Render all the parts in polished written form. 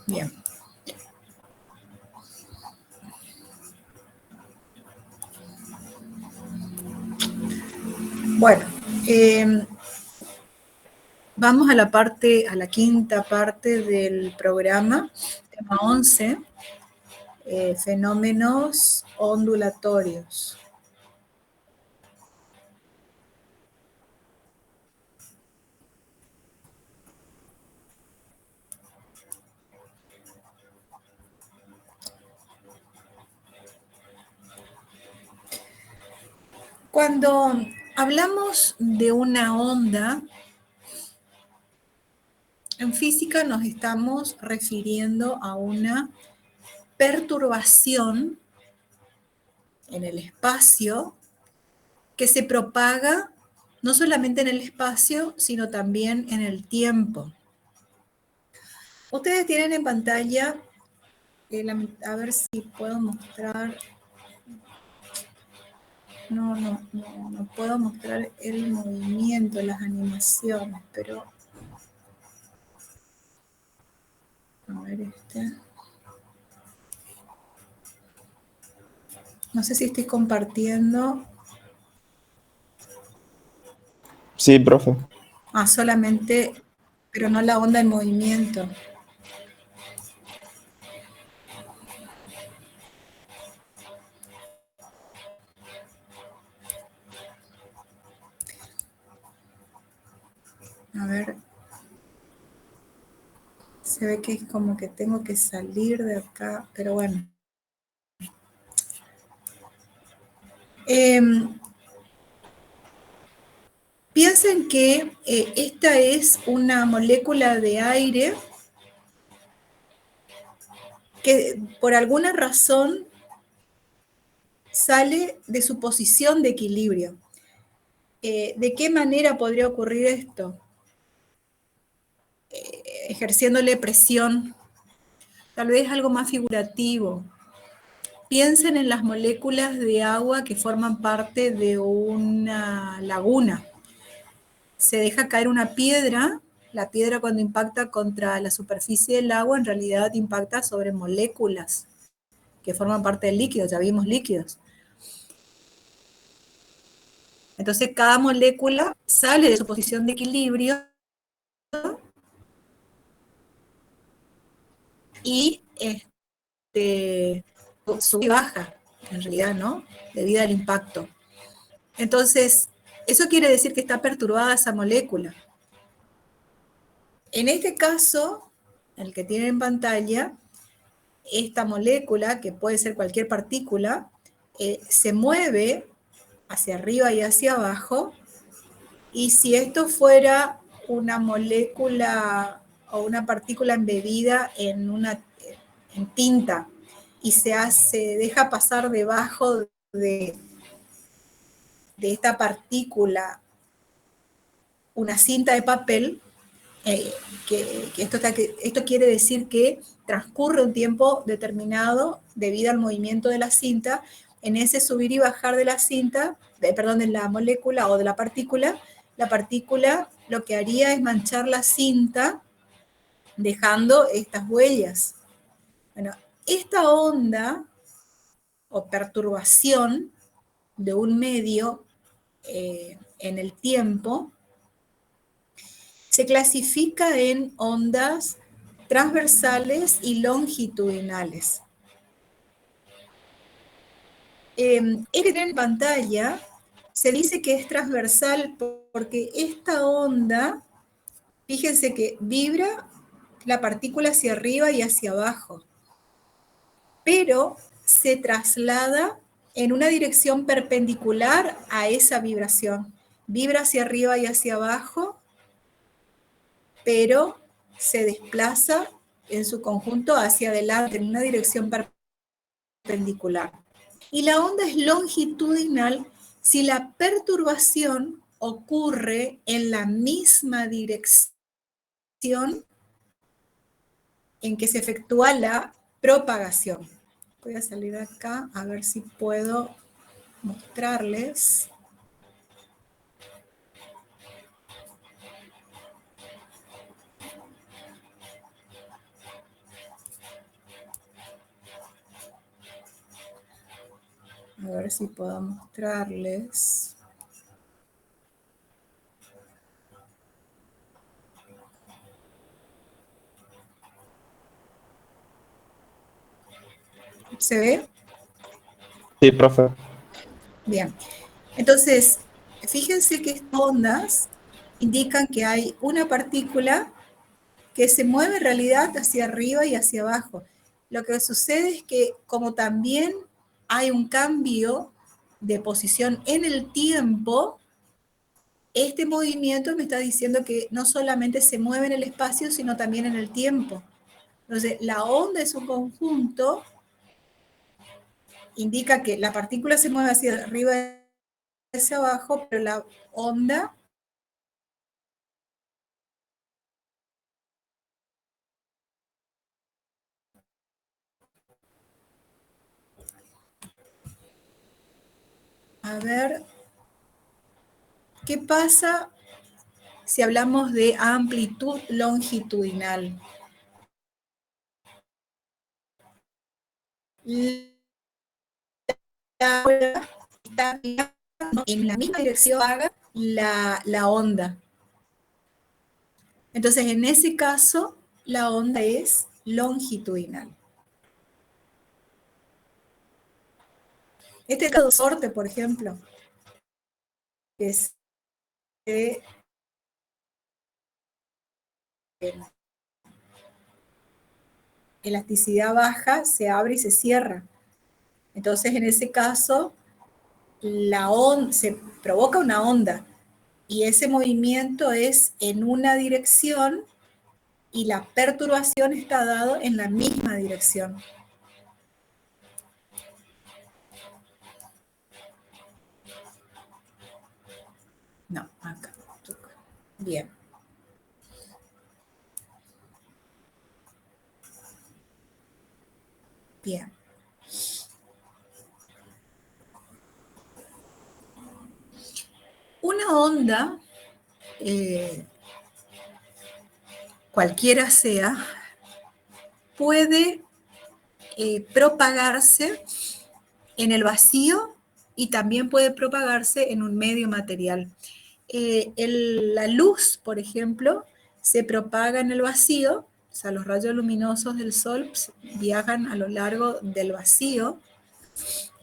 Bien. Bueno, vamos a la quinta parte del programa, tema 11, fenómenos ondulatorios. Cuando hablamos de una onda, en física nos estamos refiriendo a una perturbación en el espacio que se propaga no solamente en el espacio, sino también en el tiempo. Ustedes tienen en pantalla, a ver si puedo mostrar. No puedo mostrar el movimiento, las animaciones, pero a ver no sé si estoy compartiendo. Sí, profe. Solamente, pero no la onda en movimiento. A ver. Se ve que es como que tengo que salir de acá, pero bueno. Piensen que esta es una molécula de aire que por alguna razón sale de su posición de equilibrio. ¿De qué manera podría ocurrir esto? Ejerciéndole presión, tal vez algo más figurativo. Piensen en las moléculas de agua que forman parte de una laguna. Se deja caer una piedra, la piedra cuando impacta contra la superficie del agua en realidad impacta sobre moléculas que forman parte del líquido, ya vimos líquidos. Entonces cada molécula sale de su posición de equilibrio y sube y baja, en realidad, ¿no? Debido al impacto. Entonces, eso quiere decir que está perturbada esa molécula. En este caso, el que tienen en pantalla, esta molécula, que puede ser cualquier partícula, se mueve hacia arriba y hacia abajo, y si esto fuera una molécula o una partícula embebida en tinta y se deja pasar debajo de esta partícula una cinta de papel, esto quiere decir que transcurre un tiempo determinado debido al movimiento de la cinta. En ese subir y bajar de la cinta, de la molécula o de la partícula lo que haría es manchar la cinta dejando estas huellas. Bueno, esta onda o perturbación de un medio en el tiempo se clasifica en ondas transversales y longitudinales. Que tienen en pantalla se dice que es transversal porque esta onda, fíjense que vibra la partícula hacia arriba y hacia abajo, pero se traslada en una dirección perpendicular a esa vibración. Vibra hacia arriba y hacia abajo, pero se desplaza en su conjunto hacia adelante en una dirección perpendicular. Y la onda es longitudinal si la perturbación ocurre en la misma dirección en que se efectúa la propagación. Voy a salir acá a ver si puedo mostrarles. A ver si puedo mostrarles. ¿Se ve? Sí, profe. Bien. Entonces, fíjense que estas ondas indican que hay una partícula que se mueve en realidad hacia arriba y hacia abajo. Lo que sucede es que como también hay un cambio de posición en el tiempo, este movimiento me está diciendo que no solamente se mueve en el espacio, sino también en el tiempo. Entonces, la onda es un conjunto, indica que la partícula se mueve hacia arriba y hacia abajo, pero la onda a ver, ¿qué pasa si hablamos de amplitud longitudinal? La ola está en la misma dirección haga la onda. Entonces, en ese caso, la onda es longitudinal. Este caso de sorte, por ejemplo, que es de elasticidad baja, se abre y se cierra. Entonces, en ese caso, se provoca una onda y ese movimiento es en una dirección y la perturbación está dado en la misma dirección. No, acá. Bien. Bien. Una onda, cualquiera sea, puede propagarse en el vacío y también puede propagarse en un medio material. La luz, por ejemplo, se propaga en el vacío, o sea, los rayos luminosos del sol viajan a lo largo del vacío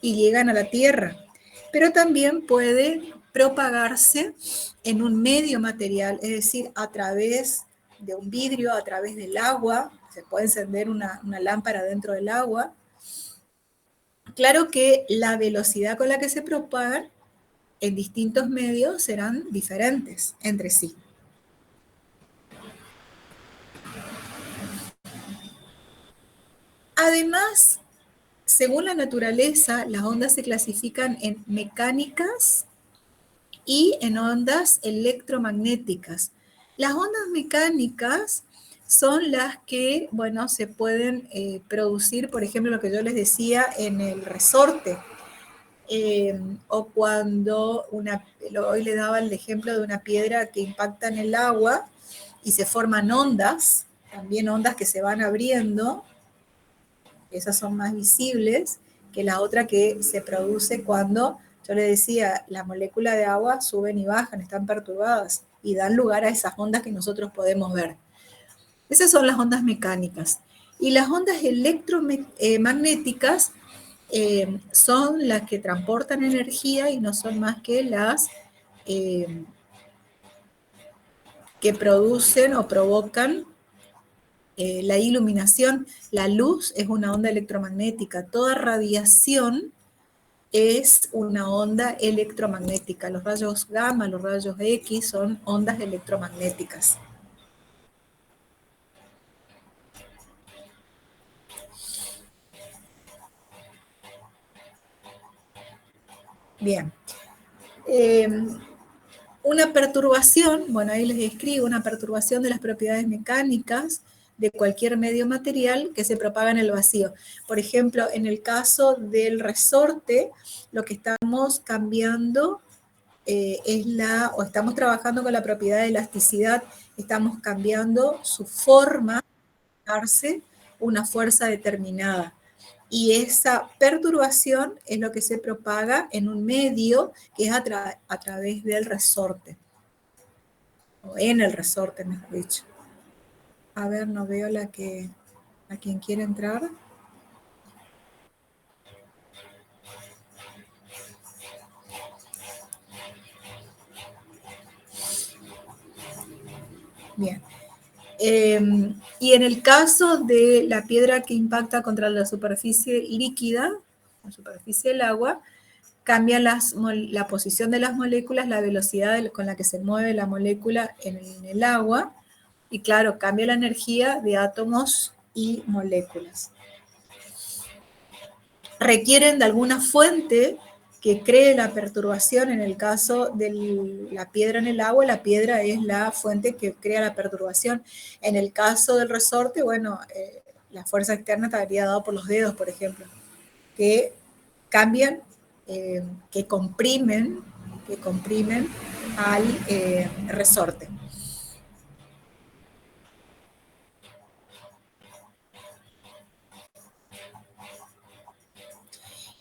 y llegan a la Tierra, pero también puede propagarse en un medio material, es decir, a través de un vidrio, a través del agua, se puede encender una lámpara dentro del agua. Claro que la velocidad con la que se propagan en distintos medios serán diferentes entre sí. Además, según la naturaleza, las ondas se clasifican en mecánicas y en ondas electromagnéticas. Las ondas mecánicas son las que, bueno, se pueden producir, por ejemplo, lo que yo les decía en el resorte, o cuando hoy le daba el ejemplo de una piedra que impacta en el agua y se forman ondas, también ondas que se van abriendo, esas son más visibles que la otra que se produce cuando, yo le decía, las moléculas de agua suben y bajan, están perturbadas y dan lugar a esas ondas que nosotros podemos ver. Esas son las ondas mecánicas. Y las ondas electromagnéticas son las que transportan energía y no son más que las que producen o provocan la iluminación. La luz es una onda electromagnética. Toda radiación es una onda electromagnética. Los rayos gamma, los rayos X son ondas electromagnéticas. Bien. Una perturbación, bueno, ahí les escribo, una perturbación de las propiedades mecánicas de cualquier medio material que se propaga en el vacío. Por ejemplo, en el caso del resorte, lo que estamos cambiando o estamos trabajando con la propiedad de elasticidad, estamos cambiando su forma, darse una fuerza determinada. y esa perturbación es lo que se propaga en un medio que es a través del resorte, o en el resorte, mejor dicho. A ver, no veo a quien quiere entrar. Bien. Y en el caso de la piedra que impacta contra la superficie líquida, la superficie del agua, cambia la posición de las moléculas, la velocidad con la que se mueve la molécula en el agua, y claro, cambia la energía de átomos y moléculas. Requieren de alguna fuente que cree la perturbación. En el caso de la piedra en el agua, la piedra es la fuente que crea la perturbación. En el caso del resorte, bueno, la fuerza externa estaría dada por los dedos, por ejemplo, que cambian, que comprimen al resorte.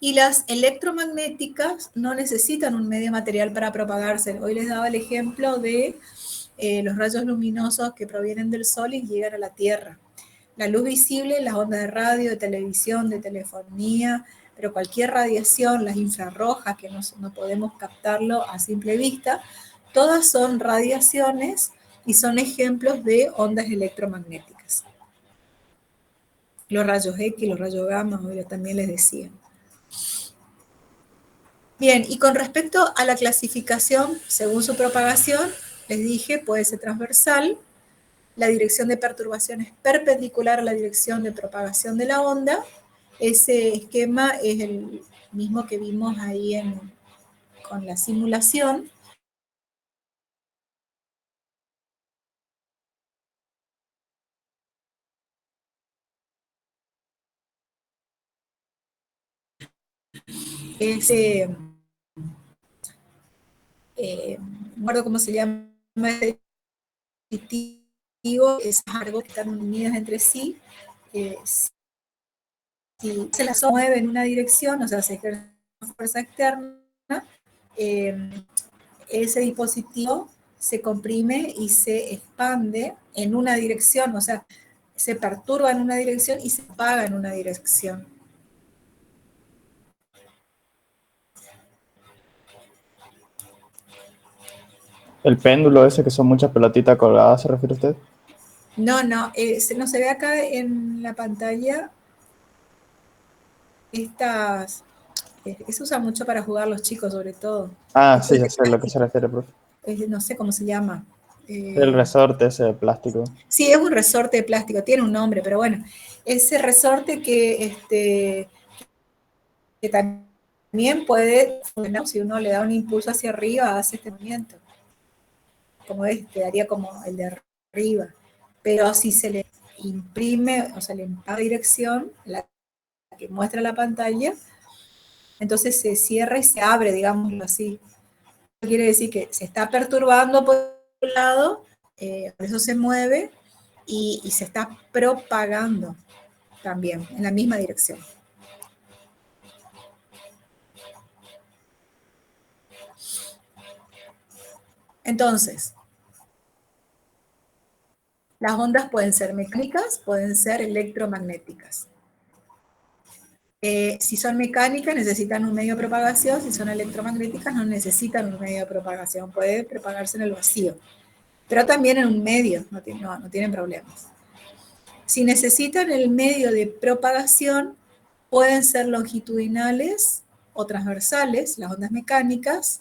Y las electromagnéticas no necesitan un medio material para propagarse. Hoy les daba el ejemplo de los rayos luminosos que provienen del Sol y llegan a la Tierra. La luz visible, las ondas de radio, de televisión, de telefonía, pero cualquier radiación, las infrarrojas, que no podemos captarlo a simple vista, todas son radiaciones y son ejemplos de ondas electromagnéticas. Los rayos X, los rayos gamma, hoy también les decía. Bien, y con respecto a la clasificación, según su propagación, les dije, puede ser transversal, la dirección de perturbación es perpendicular a la dirección de propagación de la onda. Ese esquema es el mismo que vimos ahí con la simulación. Ese, no recuerdo cómo se llama, ese dispositivo, esas árboles que están unidas entre sí, si se las mueve en una dirección, o sea, se ejerce una fuerza externa, ese dispositivo se comprime y se expande en una dirección, o sea, se perturba en una dirección y se apaga en una dirección. El péndulo ese que son muchas pelotitas colgadas, ¿se refiere usted? No, no se ve acá en la pantalla estas, que se usa mucho para jugar los chicos sobre todo. Ah, sí, ya sé a lo que se refiere, profe. No sé cómo se llama. El resorte ese de plástico. Sí, es un resorte de plástico, tiene un nombre, pero bueno, ese resorte que también puede funcionar si uno le da un impulso hacia arriba, hace este movimiento. Como daría como el de arriba. Pero si se le imprime, o sea, le empaga dirección, la que muestra la pantalla, entonces se cierra y se abre, digámoslo así. Quiere decir que se está perturbando por un lado, por eso se mueve y se está propagando también en la misma dirección. Entonces, las ondas pueden ser mecánicas, pueden ser electromagnéticas. Si son mecánicas necesitan un medio de propagación, si son electromagnéticas no necesitan un medio de propagación, puede propagarse en el vacío, pero también en un medio, no tienen problemas. Si necesitan el medio de propagación, pueden ser longitudinales o transversales, las ondas mecánicas,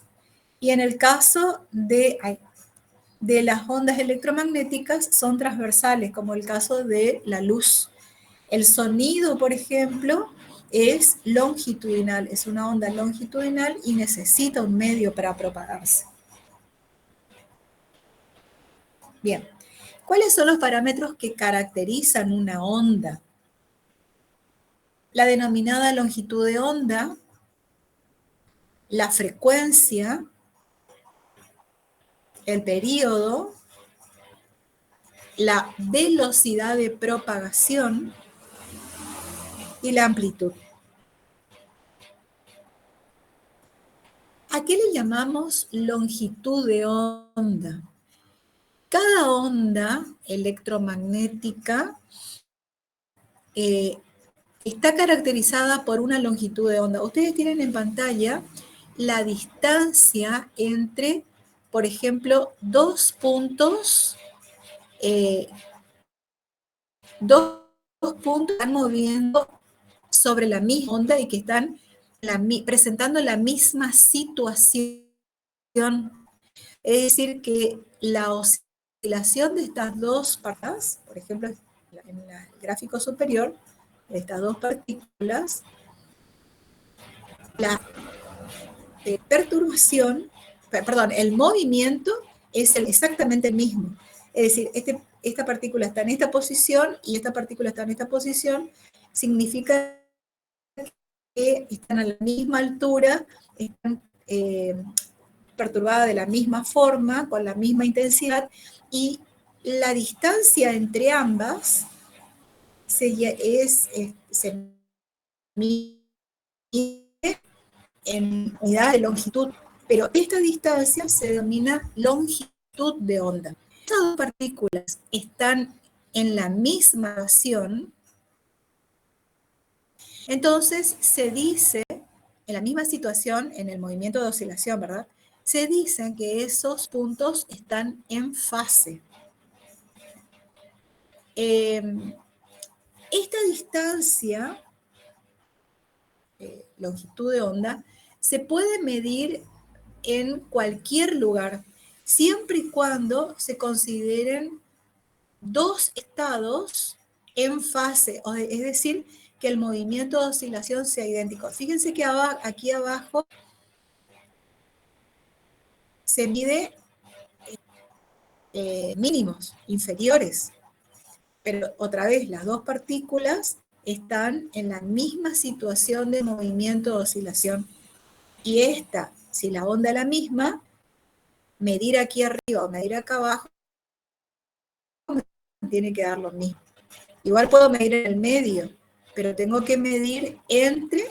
y en el caso de las ondas electromagnéticas son transversales, como el caso de la luz. El sonido, por ejemplo, es longitudinal, es una onda longitudinal y necesita un medio para propagarse. Bien, ¿cuáles son los parámetros que caracterizan una onda? La denominada longitud de onda, la frecuencia, el período, la velocidad de propagación y la amplitud. ¿A qué le llamamos longitud de onda? Cada onda electromagnética está caracterizada por una longitud de onda. Ustedes tienen en pantalla la distancia entre, por ejemplo, dos puntos que están moviendo sobre la misma onda y que están presentando la misma situación. Es decir, que la oscilación de estas dos partes, por ejemplo, en el gráfico superior, de estas dos partículas, la perturbación, perdón, el movimiento es exactamente el mismo. Es decir, esta partícula está en esta posición y esta partícula está en esta posición, significa que están a la misma altura, están perturbadas de la misma forma, con la misma intensidad, y la distancia entre ambas se mide en unidad de longitud, pero esta distancia se denomina longitud de onda. Estas dos partículas están en la misma situación, entonces se dice, en la misma situación, en el movimiento de oscilación, ¿verdad? Se dice que esos puntos están en fase. Esta distancia, longitud de onda, se puede medir en cualquier lugar, siempre y cuando se consideren dos estados en fase, es decir, que el movimiento de oscilación sea idéntico. Fíjense que aquí abajo se mide mínimos, inferiores, pero otra vez las dos partículas están en la misma situación de movimiento de oscilación. Y esta, si la onda es la misma, medir aquí arriba o medir acá abajo, tiene que dar lo mismo. Igual puedo medir en el medio, pero tengo que medir entre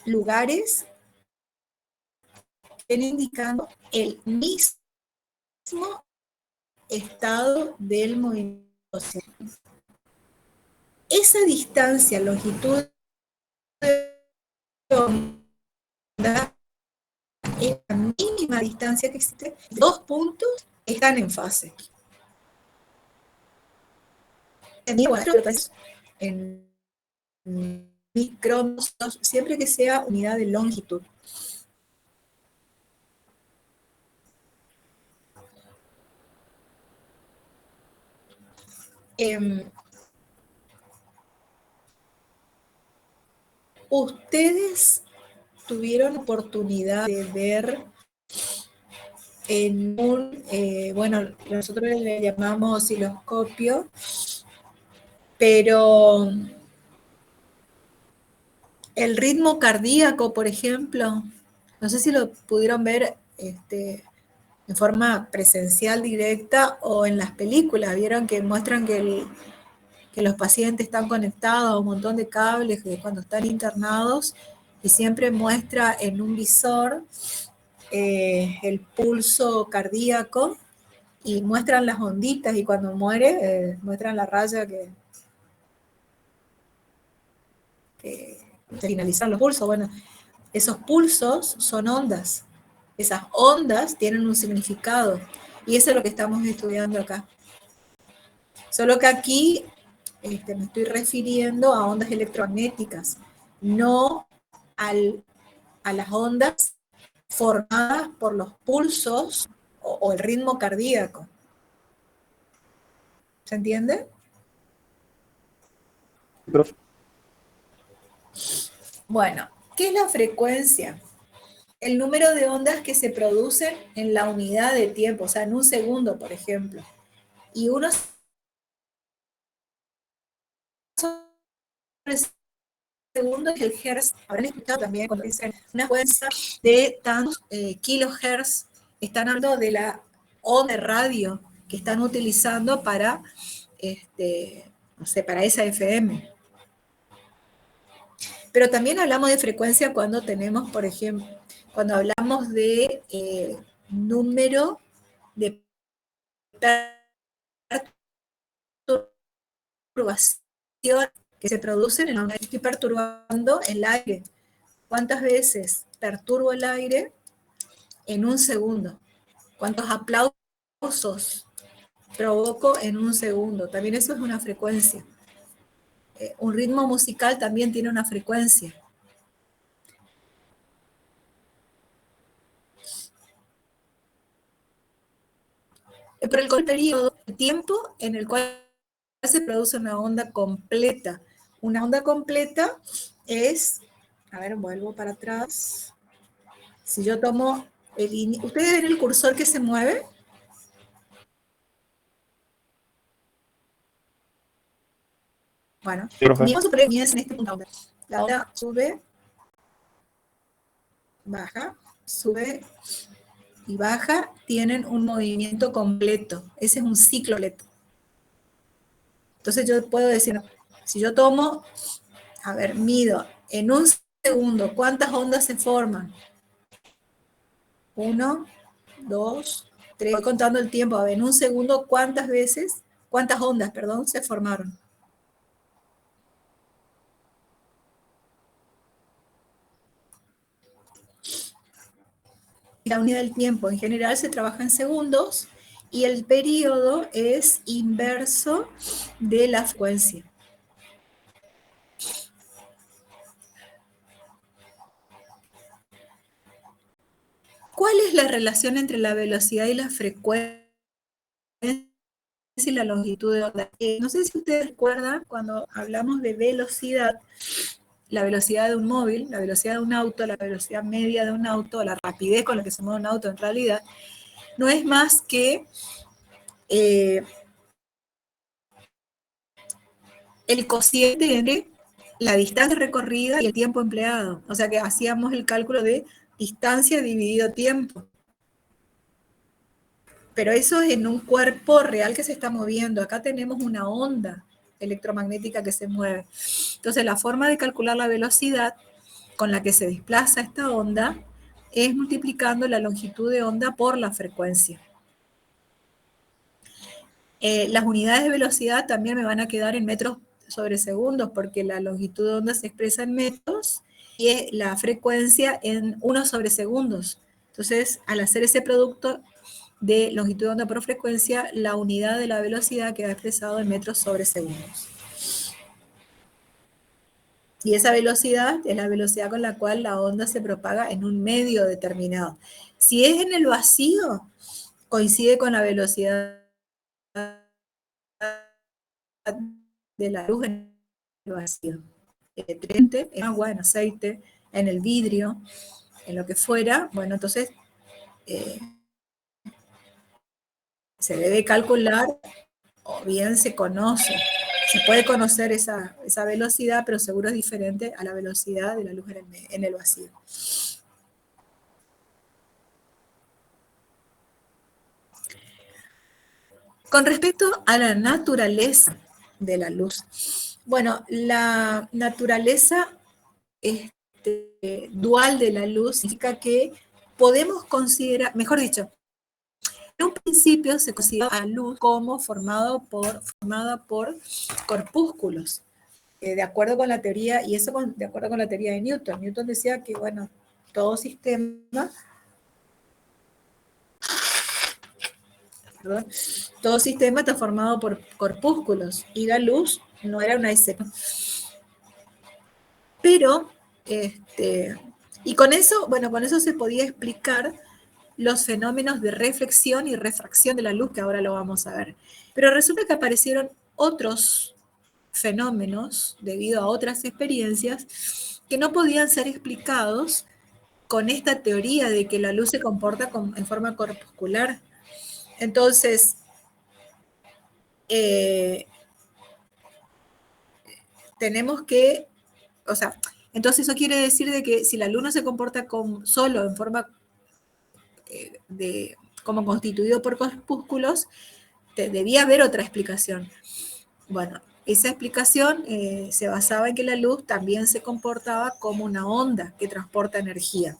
lugares que estén indicando el mismo estado del movimiento. Esa distancia, longitud de onda, es la mínima distancia que existe. Dos puntos están en fase. En microns, siempre que sea unidad de longitud. Ustedes tuvieron oportunidad de ver en un, bueno, nosotros le llamamos osciloscopio, pero el ritmo cardíaco, por ejemplo, no sé si lo pudieron ver en forma presencial directa o en las películas, vieron que muestran que los pacientes están conectados a un montón de cables cuando están internados y siempre muestra en un visor el pulso cardíaco y muestran las onditas y cuando muere muestran la raya que finalizan los pulsos. Bueno, esos pulsos son ondas. Esas ondas tienen un significado y eso es lo que estamos estudiando acá. Solo que aquí me estoy refiriendo a ondas electromagnéticas, no a las ondas formadas por los pulsos o el ritmo cardíaco. ¿Se entiende? Profe. Bueno, ¿qué es la frecuencia? El número de ondas que se producen en la unidad de tiempo, o sea, en un segundo, por ejemplo. Y uno segundo es el hertz. Habrán escuchado también cuando dicen una frecuencia de tantos kilohertz. Están hablando de la onda de radio que están utilizando para, no sé, para esa FM. Pero también hablamos de frecuencia cuando tenemos, por ejemplo, cuando hablamos de número de perturbaciones que se producen en donde estoy perturbando el aire. ¿Cuántas veces perturbo el aire en un segundo? ¿Cuántos aplausos provoco en un segundo? También eso es una frecuencia. Un ritmo musical también tiene una frecuencia. Pero el periodo, el tiempo en el cual se produce una onda completa. Una onda completa es, a ver, vuelvo para atrás. Si yo tomo ¿ustedes ven el cursor que se mueve? Bueno, Sí, profe. vamos a suponer que comienza en este punto. La onda sube, baja, sube y baja, tienen un movimiento completo. Ese es un ciclo completo. Entonces yo puedo decir, si yo tomo, a ver, mido en un segundo cuántas ondas se forman. 1, 2, 3. Voy contando el tiempo. A ver, en un segundo cuántas ondas, perdón, se formaron. La unidad del tiempo en general se trabaja en segundos y el periodo es inverso de la frecuencia. ¿Cuál es la relación entre la velocidad y la frecuencia y la longitud de onda? No sé si ustedes recuerdan cuando hablamos de velocidad, la velocidad de un móvil, la velocidad de un auto, la velocidad media de un auto, la rapidez con la que se mueve un auto en realidad, no es más que el cociente entre la distancia recorrida y el tiempo empleado. O sea que hacíamos el cálculo de distancia dividido tiempo. Pero eso es en un cuerpo real que se está moviendo. Acá tenemos una onda electromagnética que se mueve. Entonces la forma de calcular la velocidad con la que se desplaza esta onda es multiplicando la longitud de onda por la frecuencia. Las unidades de velocidad también me van a quedar en metros sobre segundos, porque la longitud de onda se expresa en metros y la frecuencia en 1 sobre segundos. Entonces, al hacer ese producto de longitud de onda por frecuencia, la unidad de la velocidad queda expresado en metros sobre segundos. Y esa velocidad es la velocidad con la cual la onda se propaga en un medio determinado. Si es en el vacío, coincide con la velocidad de la luz en el vacío. En agua, en aceite, en el vidrio, en lo que fuera, bueno, entonces se debe calcular, o bien se conoce, se puede conocer esa velocidad, pero seguro es diferente a la velocidad de la luz en el vacío. Con respecto a la naturaleza de la luz, bueno, la naturaleza dual de la luz significa que podemos considerar, mejor dicho, en un principio se considera a la luz como formada por corpúsculos, de acuerdo con la teoría, y eso de acuerdo con la teoría de Newton. Newton decía que, bueno, todo sistema está formado por corpúsculos, y la luz no era una excepción. Pero, y con eso se podía explicar los fenómenos de reflexión y refracción de la luz, que ahora lo vamos a ver. Pero resulta que aparecieron otros fenómenos, debido a otras experiencias, que no podían ser explicados con esta teoría de que la luz se comporta en forma corpuscular. Entonces, tenemos que, o sea, entonces eso quiere decir de que si la luz no se comporta solo en forma como constituido por corpúsculos, debía haber otra explicación. Bueno, Esa explicación se basaba en que la luz también se comportaba como una onda que transporta energía.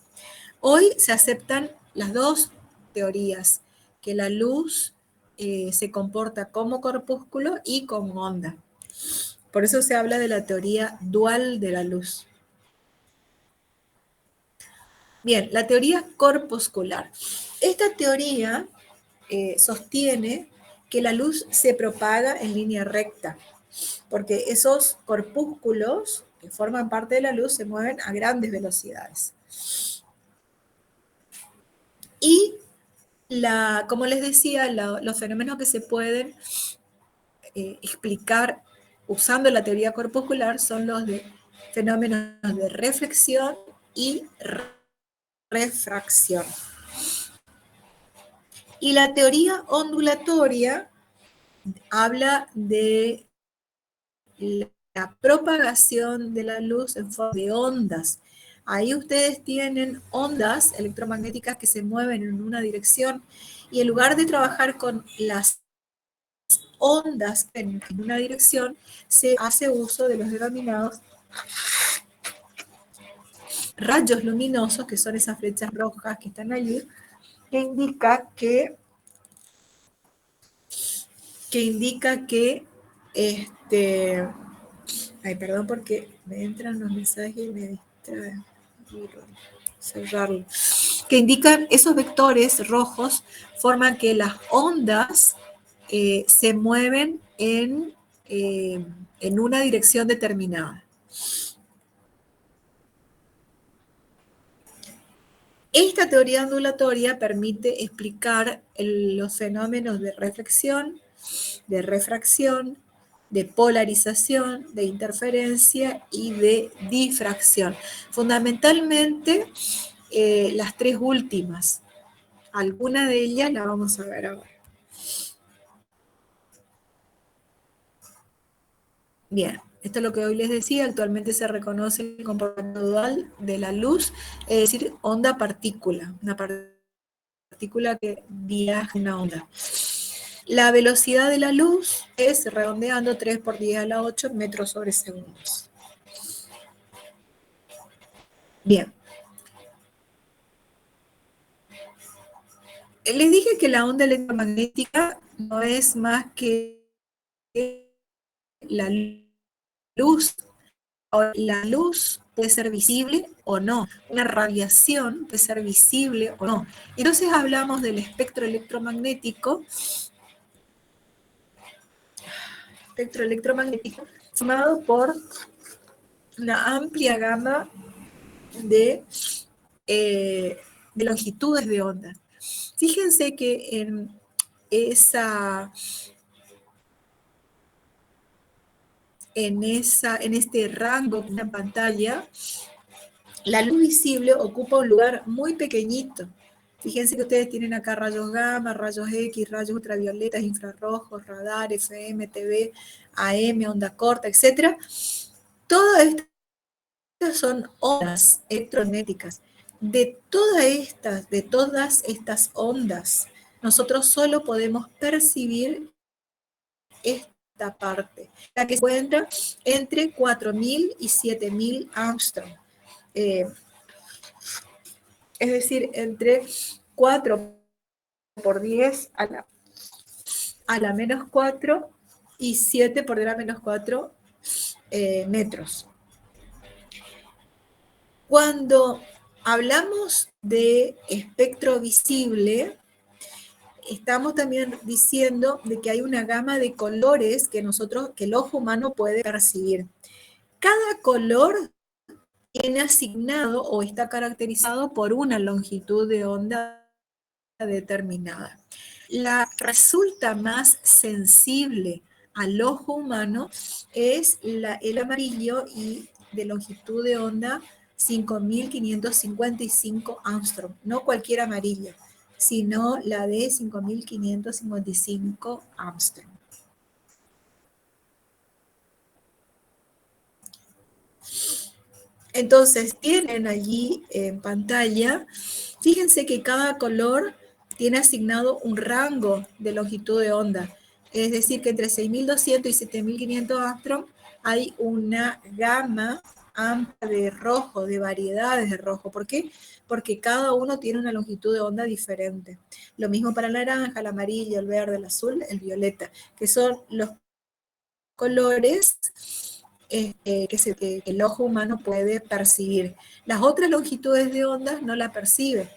Hoy se aceptan las dos teorías, que la luz se comporta como corpúsculo y como onda. Por eso se habla de la teoría dual de la luz. Bien, la teoría corpuscular. Esta teoría sostiene que la luz se propaga en línea recta, porque esos corpúsculos que forman parte de la luz se mueven a grandes velocidades. Y como les decía, los fenómenos que se pueden explicar usando la teoría corpuscular son los de fenómenos de reflexión y refracción. Y la teoría ondulatoria habla de la propagación de la luz en forma de ondas. Ahí ustedes tienen ondas electromagnéticas que se mueven en una dirección y en lugar de trabajar con las ondas en una dirección, se hace uso de los denominados rayos luminosos, que son esas flechas rojas que están allí, que indica que ay, perdón porque me entran los mensajes y me distraen. Cerrarlo. Que indican esos vectores rojos, forman que las ondas se mueven en una dirección determinada. Esta teoría ondulatoria permite explicar los fenómenos de reflexión, de refracción, de polarización, de interferencia y de difracción. Fundamentalmente, las tres últimas. Alguna de ellas la vamos a ver ahora. Bien, esto es lo que hoy les decía. Actualmente se reconoce el comportamiento dual de la luz, es decir, onda-partícula, una partícula que viaja en una onda. La velocidad de la luz es, redondeando, 3 por 10 a la 8 metros sobre segundos. Bien. Les dije que la onda electromagnética no es más que la luz. La luz puede ser visible o no, una radiación puede ser visible o no. Entonces hablamos del espectro electromagnético formado por una amplia gama de longitudes de onda. Fíjense que en este rango de una pantalla, la luz visible ocupa un lugar muy pequeñito. Fíjense que ustedes tienen acá rayos gamma, rayos X, rayos ultravioletas, infrarrojos, radar, FM, TV, AM, onda corta, etc. Todas estas son ondas electromagnéticas. De todas estas ondas, nosotros solo podemos percibir esta parte, la que se encuentra entre 4.000 y 7.000 Armstrong. Es decir, entre 4 por 10 a la menos 4 y 7 por 10 a la menos 4 metros. Cuando hablamos de espectro visible, estamos también diciendo de que hay una gama de colores que el ojo humano puede percibir. Cada color tiene asignado o está caracterizado por una longitud de onda determinada. La que resulta más sensible al ojo humano es el amarillo y de longitud de onda 5.555 Armstrong, no cualquier amarillo, sino la de 5.555 Armstrong. Entonces, tienen allí en pantalla, fíjense que cada color tiene asignado un rango de longitud de onda. Es decir, que entre 6.200 y 7.500 Armstrong hay una gama amplia de rojo, de variedades de rojo. ¿Por qué? Porque cada uno tiene una longitud de onda diferente. Lo mismo para el naranja, el amarillo, el verde, el azul, el violeta, que son los colores que el ojo humano puede percibir. Las otras longitudes de ondas no la percibe.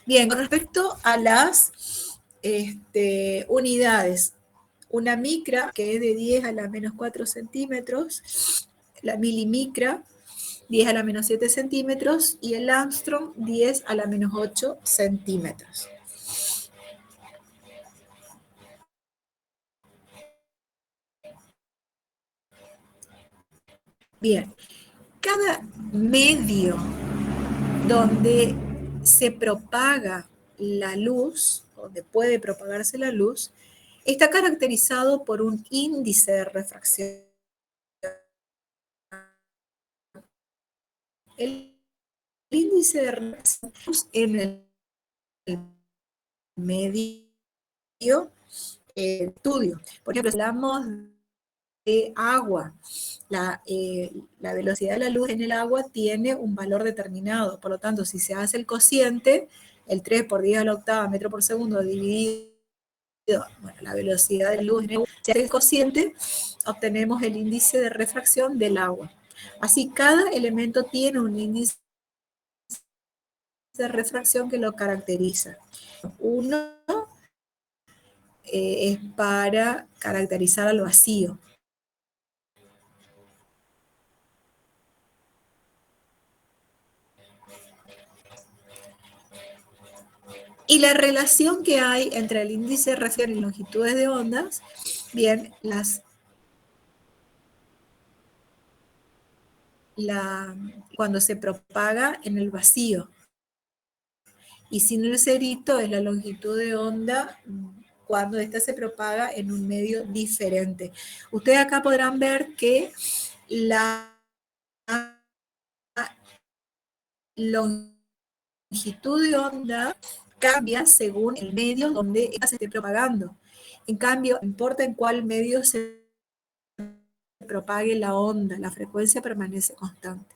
Bien, con respecto a las unidades, una micra, que es de 10 a la menos 4 centímetros, la milimicra, 10 a la menos 7 centímetros, y el Armstrong, 10 a la menos 8 centímetros. Bien, cada medio donde se propaga la luz, donde puede propagarse la luz, está caracterizado por un índice de refracción. El índice de refracción en el medio estudio. Por ejemplo, si hablamos de agua, la velocidad de la luz en el agua tiene un valor determinado. Por lo tanto, si se hace el cociente, el 3 por 10 a la octava metro por segundo dividido, bueno, la velocidad de la luz en el agua, si hace el cociente, obtenemos el índice de refracción del agua. Así, cada elemento tiene un índice de refracción que lo caracteriza. Uno es para caracterizar al vacío. Y la relación que hay entre el índice de refracción y longitudes de ondas, bien, cuando se propaga en el vacío. Y sin el cerito es la longitud de onda cuando ésta se propaga en un medio diferente. Ustedes acá podrán ver que la longitud de onda cambia según el medio donde esta se esté propagando. En cambio, no importa en cuál medio se propague la onda, la frecuencia permanece constante.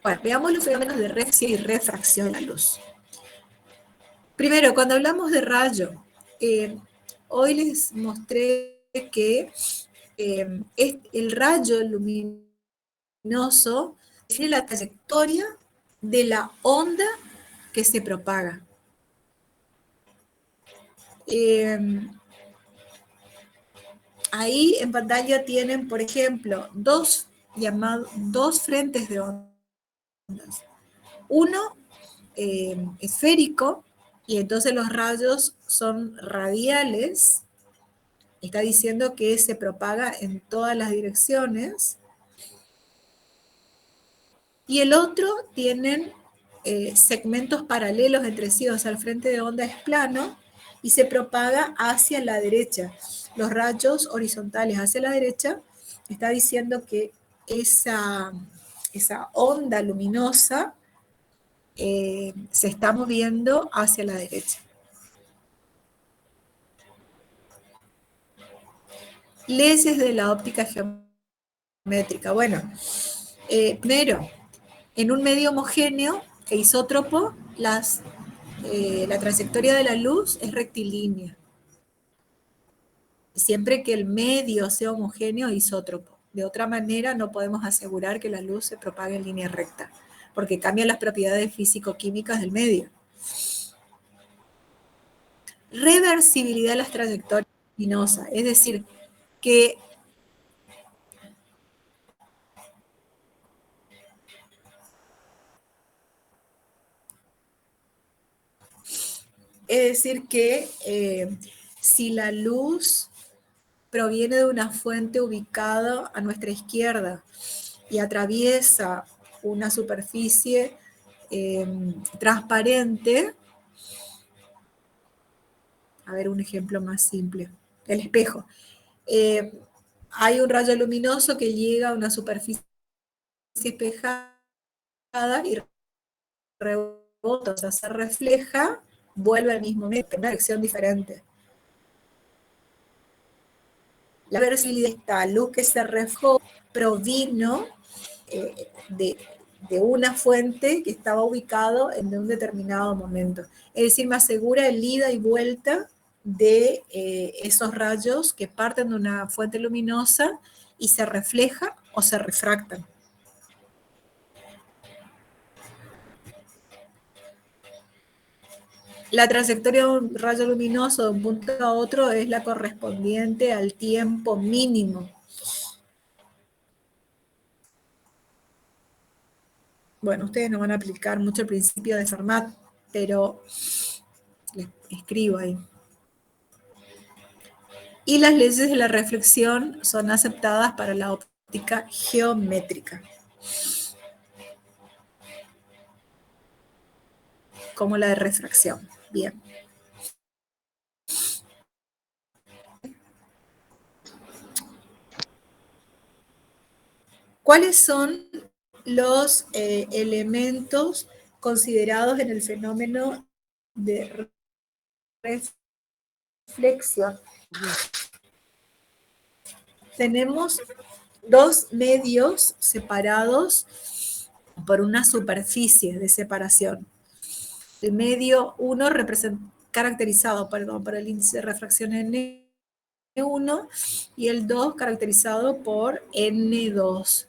Bueno, veamos los fenómenos de reflexión y refracción de la luz. Primero, cuando hablamos de rayo, hoy les mostré que el rayo luminoso tiene la trayectoria de la onda que se propaga. Ahí en pantalla tienen, por ejemplo, dos frentes de ondas. Uno esférico, y entonces los rayos son radiales. Está diciendo que se propaga en todas las direcciones. Y el otro tienen segmentos paralelos entre sí, o sea, el frente de onda es plano y se propaga hacia la derecha. Los rayos horizontales hacia la derecha, está diciendo que esa onda luminosa se está moviendo hacia la derecha. Leyes de la óptica geométrica. Bueno, primero, en un medio homogéneo e isótropo, la trayectoria de la luz es rectilínea. Siempre que el medio sea homogéneo e isótropo. De otra manera, no podemos asegurar que la luz se propague en línea recta, porque cambian las propiedades físico-químicas del medio. Reversibilidad de las trayectorias luminosas, es decir, que si la luz proviene de una fuente ubicada a nuestra izquierda y atraviesa una superficie transparente, a ver un ejemplo más simple, el espejo. hay un rayo luminoso que llega a una superficie espejada y rebota, o sea, se refleja, vuelve al mismo medio, en una dirección diferente. La visibilidad de esta luz que se reflejó provino de una fuente que estaba ubicado en un determinado momento. Es decir, me asegura el ida y vuelta de esos rayos que parten de una fuente luminosa y se reflejan o se refractan. La trayectoria de un rayo luminoso de un punto a otro es la correspondiente al tiempo mínimo. Bueno, ustedes no van a aplicar mucho el principio de Fermat, pero les escribo ahí. Y las leyes de la reflexión son aceptadas para la óptica geométrica, como la de refracción. Bien. ¿Cuáles son los elementos considerados en el fenómeno de reflexión? Tenemos dos medios separados por una superficie de separación. El medio 1 caracterizado por el índice de refracción N1 y el 2 caracterizado por N2.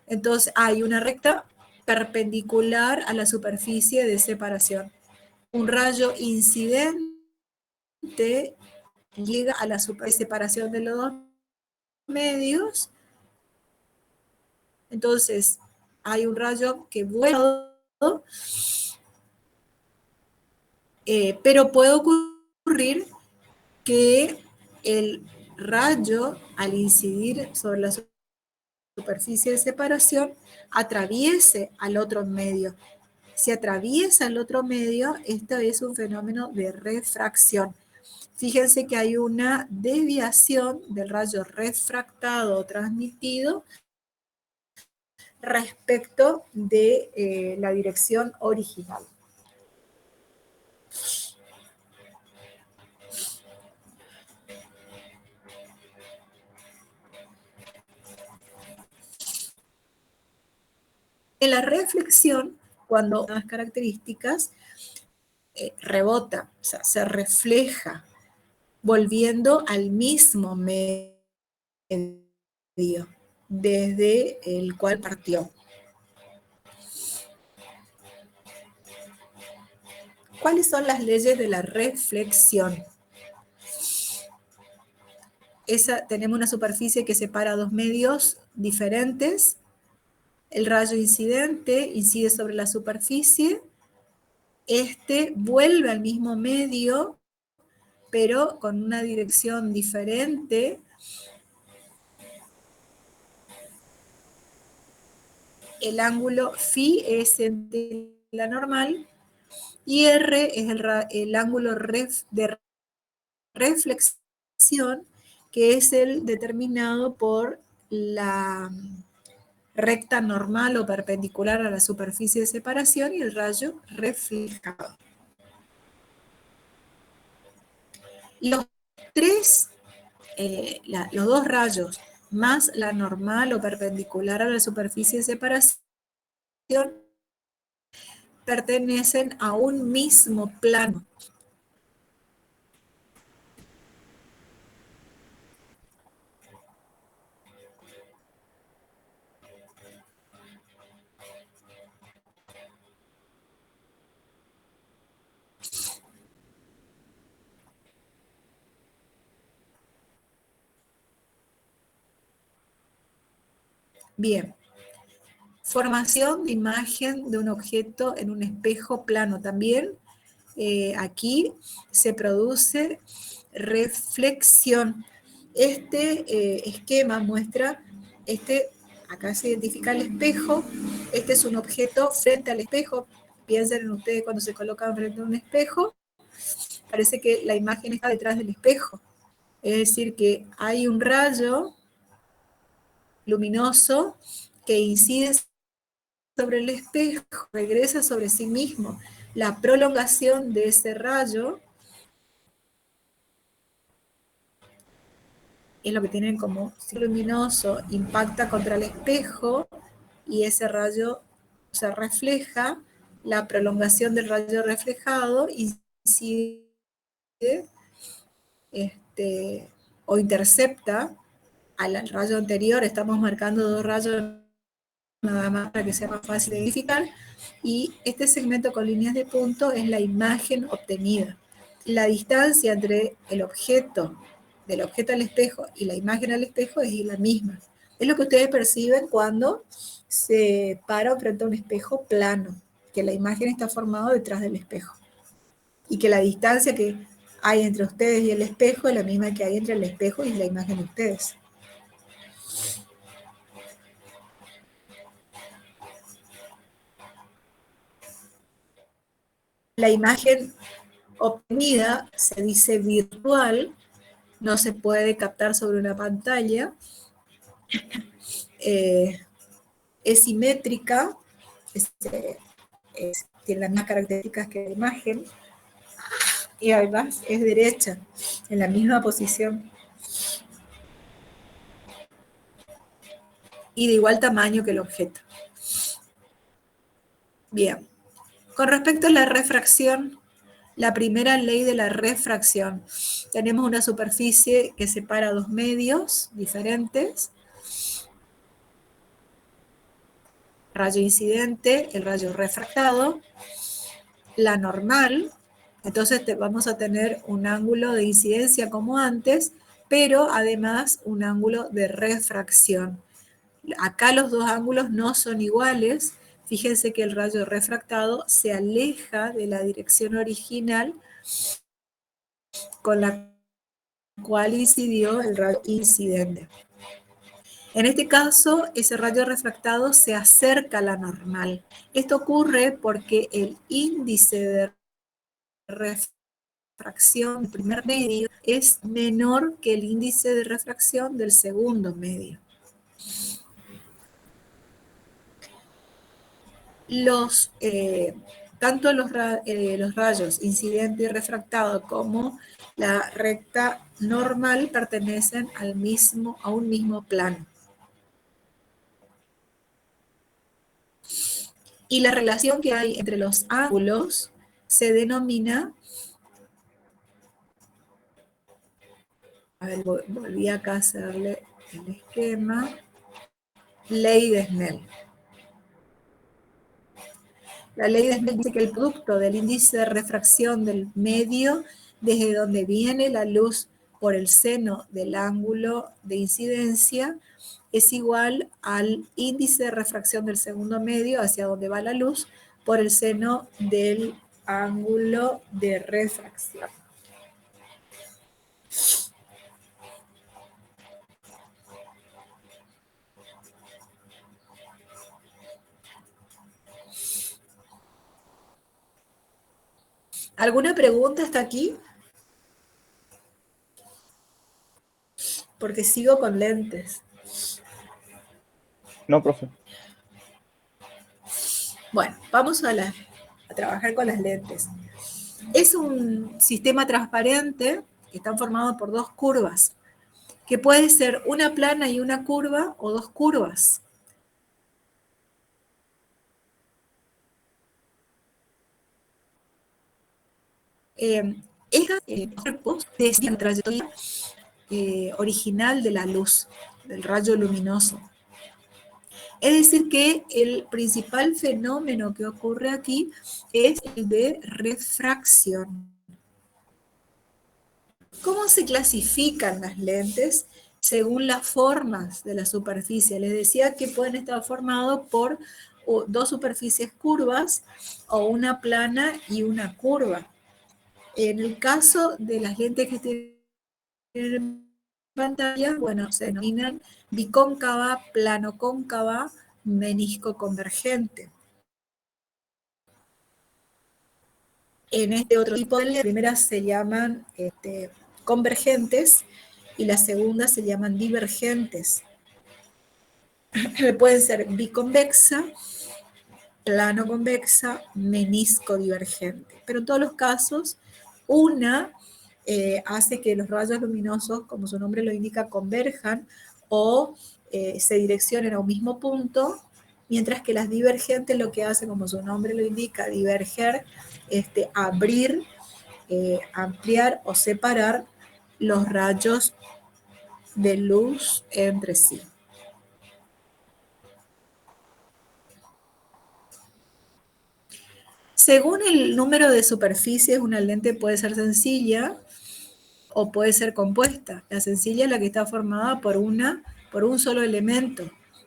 Entonces hay una recta perpendicular a la superficie de separación. Un rayo incidente llega a la superficie de separación de los dos medios. Entonces hay un rayo que vuela, pero puede ocurrir que el rayo, al incidir sobre la superficie de separación, atraviese al otro medio. Si atraviesa el otro medio, esto es un fenómeno de refracción. Fíjense que hay una desviación del rayo refractado o transmitido respecto de la dirección original. En la reflexión, cuando las características rebota, o sea, se refleja, volviendo al mismo medio desde el cual partió. ¿Cuáles son las leyes de la reflexión? Tenemos una superficie que separa dos medios diferentes. El rayo incidente incide sobre la superficie. Este vuelve al mismo medio, pero con una dirección diferente. El ángulo phi es la normal y R es el ángulo de reflexión, que es el determinado por la recta normal o perpendicular a la superficie de separación y el rayo reflejado. Los dos rayos más la normal o perpendicular a la superficie de separación pertenecen a un mismo plano. Bien. Formación de imagen de un objeto en un espejo plano también. Aquí se produce reflexión. Este esquema muestra, acá se identifica el espejo, este es un objeto frente al espejo. Piensen en ustedes cuando se colocan frente a un espejo, parece que la imagen está detrás del espejo. Es decir, que hay un rayo luminoso que incide sobre el espejo, regresa sobre sí mismo. La prolongación de ese rayo es lo que tienen como ciclo luminoso, impacta contra el espejo y ese rayo se refleja, la prolongación del rayo reflejado incide o intercepta al rayo anterior. Estamos marcando dos rayos nada más para que sea más fácil de identificar, y este segmento con líneas de punto es la imagen obtenida. La distancia entre el objeto, del objeto al espejo y la imagen al espejo es la misma. Es lo que ustedes perciben cuando se para frente a un espejo plano, que la imagen está formada detrás del espejo, y que la distancia que hay entre ustedes y el espejo es la misma que hay entre el espejo y la imagen de ustedes. La imagen obtenida se dice virtual, no se puede captar sobre una pantalla, es simétrica, tiene las mismas características que la imagen, y además es derecha, en la misma posición, y de igual tamaño que el objeto. Bien, con respecto a la refracción, la primera ley de la refracción, tenemos una superficie que separa dos medios diferentes, rayo incidente, el rayo refractado, la normal, entonces vamos a tener un ángulo de incidencia como antes, pero además un ángulo de refracción. Acá los dos ángulos no son iguales. Fíjense que el rayo refractado se aleja de la dirección original con la cual incidió el rayo incidente. En este caso, ese rayo refractado se acerca a la normal. Esto ocurre porque el índice de refracción del primer medio es menor que el índice de refracción del segundo medio. Tanto los rayos incidente y refractado como la recta normal pertenecen a un mismo plano. Y la relación que hay entre los ángulos se denomina, a ver, volví acá a hacerle el esquema, ley de Snell. La ley de Snell dice que el producto del índice de refracción del medio, desde donde viene la luz por el seno del ángulo de incidencia, es igual al índice de refracción del segundo medio hacia donde va la luz por el seno del ángulo de refracción. ¿Alguna pregunta hasta aquí? Porque sigo con lentes. No, profe. Bueno, vamos a trabajar con las lentes. Es un sistema transparente que está formado por dos curvas, que puede ser una plana y una curva o dos curvas. Estos cuerpos describen la trayectoria original de la luz, del rayo luminoso. Es decir, que el principal fenómeno que ocurre aquí es el de refracción. ¿Cómo se clasifican las lentes? Según las formas de la superficie. Les decía que pueden estar formados por dos superficies curvas o una plana y una curva. En el caso de las lentes que tienen en pantalla, bueno, se denominan bicóncava, plano-cóncava, menisco convergente. En este otro tipo de lentes, las primeras se llaman convergentes y la segunda se llaman divergentes. Pueden ser biconvexa, plano convexa, menisco divergente. Pero en todos los casos, una hace que los rayos luminosos, como su nombre lo indica, converjan o se direccionen a un mismo punto, mientras que las divergentes lo que hacen, como su nombre lo indica, diverger, abrir, ampliar o separar los rayos de luz entre sí. Según el número de superficies, una lente puede ser sencilla o puede ser compuesta. La sencilla es la que está formada por un solo elemento,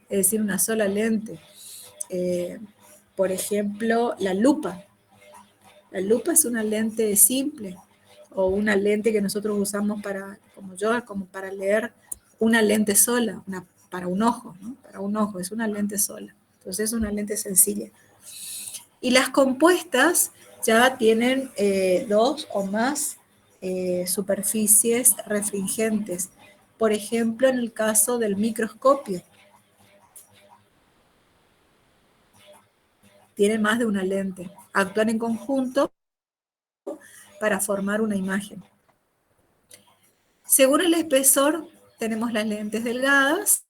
es decir, una sola lente. Por ejemplo, la lupa. La lupa es una lente simple o una lente que nosotros usamos como para leer, una lente sola, para un ojo, ¿no? Para un ojo, es una lente sola. Entonces es una lente sencilla. Y las compuestas ya tienen dos o más superficies refringentes. Por ejemplo, en el caso del microscopio, tienen más de una lente. Actúan en conjunto para formar una imagen. Según el espesor, tenemos las lentes delgadas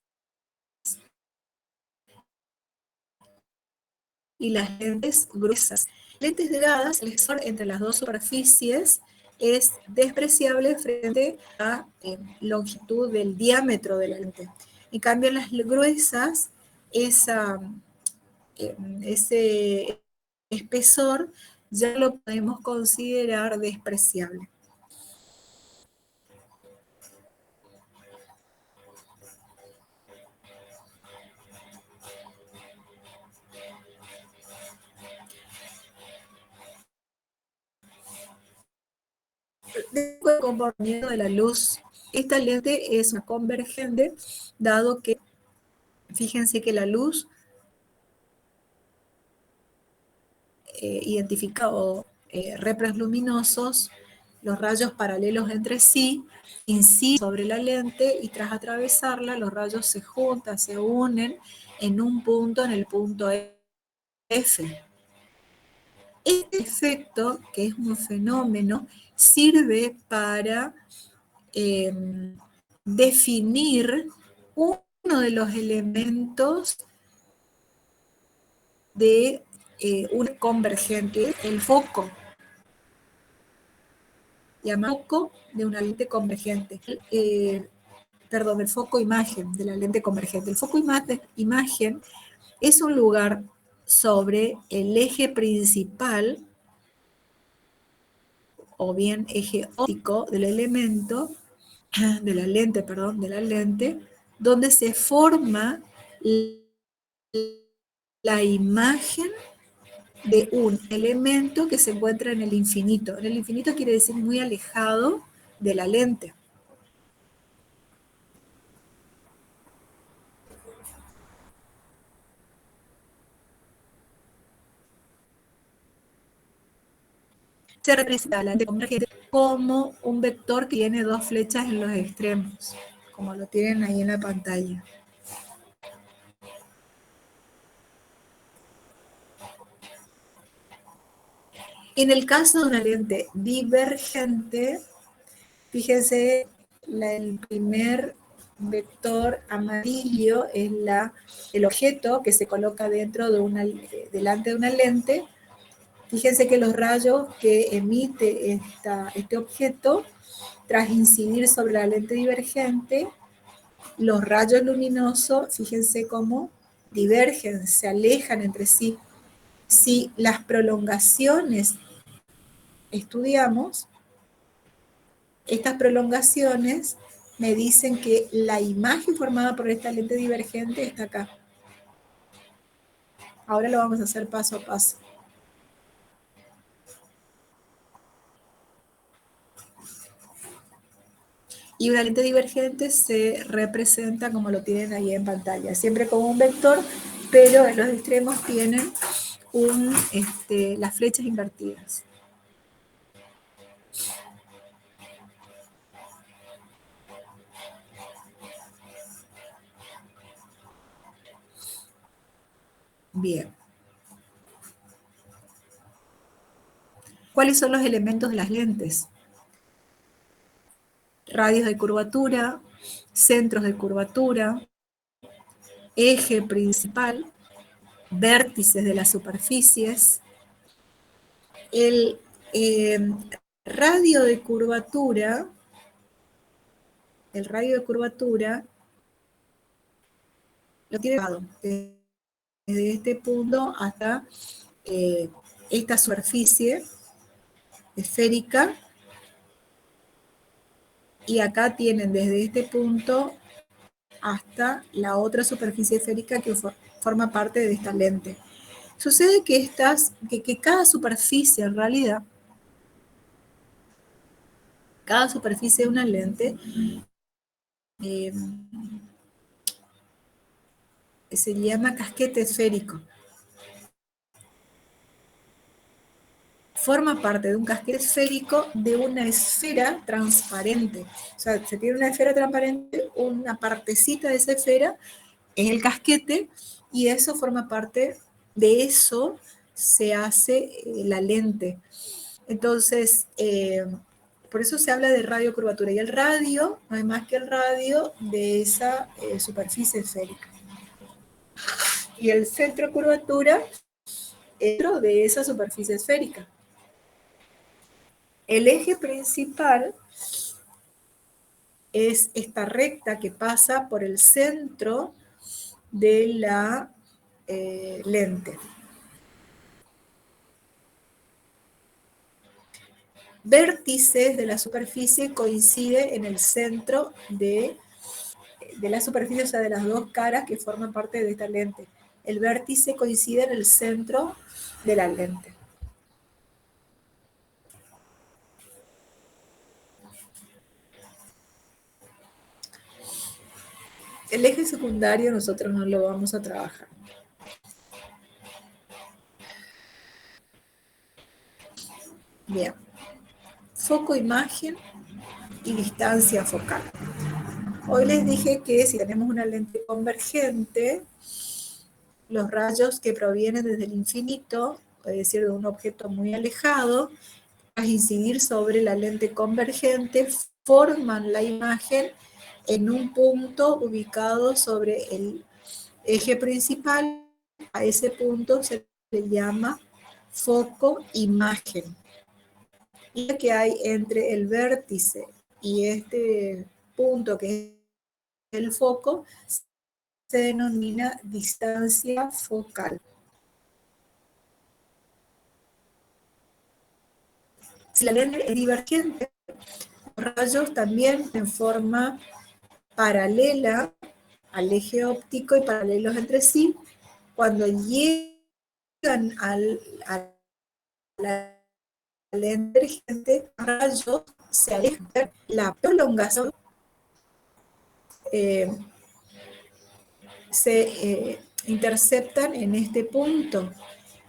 y las lentes gruesas. Lentes delgadas, el espesor entre las dos superficies es despreciable frente a longitud del diámetro de la lente. En cambio, las gruesas, ese espesor ya lo podemos considerar despreciable. El comportamiento de la luz. Esta lente es una convergente, dado que, fíjense que la luz identifica reflex luminosos, los rayos paralelos entre sí, inciden sobre la lente y tras atravesarla los rayos se juntan, se unen en un punto, en el punto F. Este efecto, que es un fenómeno, sirve para definir uno de los elementos de un convergente, el foco. Llamado foco de una lente convergente. El foco imagen de la lente convergente. El foco imagen es un lugar sobre el eje principal o bien eje óptico del elemento, de la lente, donde se forma la imagen de un elemento que se encuentra en el infinito. En el infinito quiere decir muy alejado de la lente. Se representa la lente convergente como un vector que tiene dos flechas en los extremos, como lo tienen ahí en la pantalla. En el caso de una lente divergente, fíjense, el primer vector amarillo es el objeto que se coloca delante de una lente. Fíjense que los rayos que emite este objeto, tras incidir sobre la lente divergente, los rayos luminosos, fíjense cómo divergen, se alejan entre sí. Si las prolongaciones estudiamos, estas prolongaciones me dicen que la imagen formada por esta lente divergente está acá. Ahora lo vamos a hacer paso a paso. Y una lente divergente se representa como lo tienen ahí en pantalla, siempre como un vector, pero en los extremos tienen las flechas invertidas. Bien. ¿Cuáles son los elementos de las lentes? Radios de curvatura, centros de curvatura, eje principal, vértices de las superficies. El radio de curvatura, lo tiene desde este punto hasta esta superficie esférica, y acá tienen desde este punto hasta la otra superficie esférica que forma parte de esta lente. Sucede que cada superficie en realidad, cada superficie de una lente se llama casquete esférico. Forma parte de un casquete esférico de una esfera transparente. O sea, se tiene una esfera transparente, una partecita de esa esfera es el casquete, y eso forma parte, de eso se hace la lente. Entonces, por eso se habla de radiocurvatura. Y el radio no es más que el radio de esa superficie esférica. Y el centro de curvatura es dentro de esa superficie esférica. El eje principal es esta recta que pasa por el centro de la lente. Vértices de la superficie coincide en el centro de la superficie, o sea, de las dos caras que forman parte de esta lente. El vértice coincide en el centro de la lente. El eje secundario nosotros no lo vamos a trabajar. Bien. Foco, imagen y distancia focal. Hoy les dije que si tenemos una lente convergente, los rayos que provienen desde el infinito, es decir, de un objeto muy alejado, al incidir sobre la lente convergente, forman la imagen en un punto ubicado sobre el eje principal. A ese punto se le llama foco imagen. Y la que hay entre el vértice y este punto que es el foco se denomina distancia focal. Si la lente es divergente, los rayos también en forma paralela al eje óptico y paralelos entre sí, cuando llegan a la lente divergente, los rayos se alejan. La prolongación se interceptan en este punto.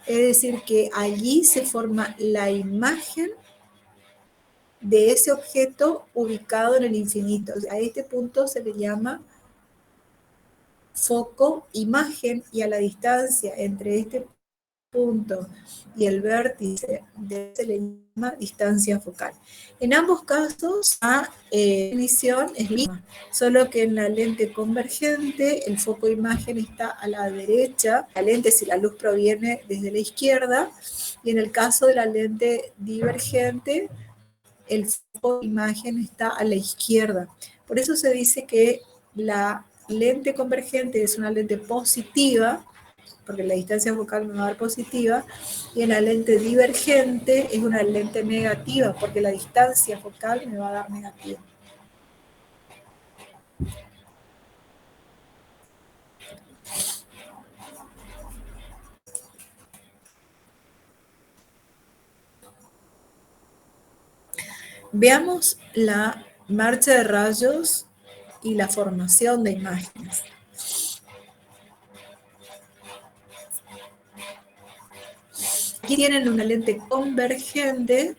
Es decir, que allí se forma la imagen de ese objeto ubicado en el infinito. A este punto se le llama foco, imagen, y a la distancia entre este punto y el vértice se le llama distancia focal. En ambos casos, la definición es la misma, solo que en la lente convergente el foco imagen está a la derecha, la lente si la luz proviene desde la izquierda, y en el caso de la lente divergente, el foco imagen está a la izquierda. Por eso se dice que la lente convergente es una lente positiva, porque la distancia focal me va a dar positiva, y en la lente divergente es una lente negativa, porque la distancia focal me va a dar negativa. Veamos la marcha de rayos y la formación de imágenes. Aquí tienen una lente convergente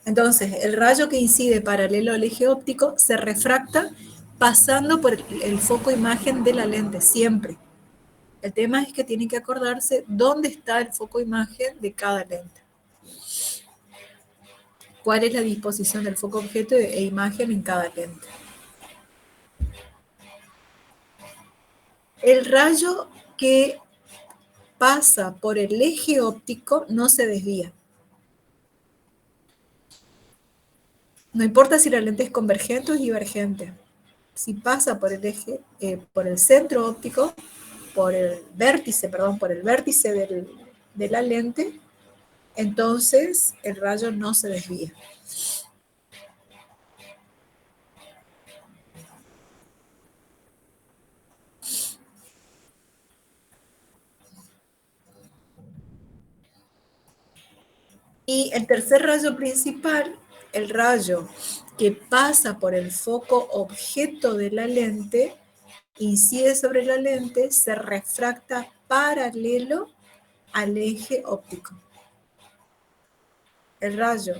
Entonces, el rayo que incide paralelo al eje óptico se refracta pasando por el foco imagen de la lente, siempre. El tema es que tienen que acordarse dónde está el foco imagen de cada lente. Cuál es la disposición del foco objeto e imagen en cada lente. El rayo que pasa por el eje óptico no se desvía. No importa si la lente es convergente o divergente. Si pasa por el eje, por el centro óptico, por el vértice de la lente, entonces el rayo no se desvía. Y el tercer rayo principal, el rayo que pasa por el foco objeto de la lente, incide sobre la lente, se refracta paralelo al eje óptico. El rayo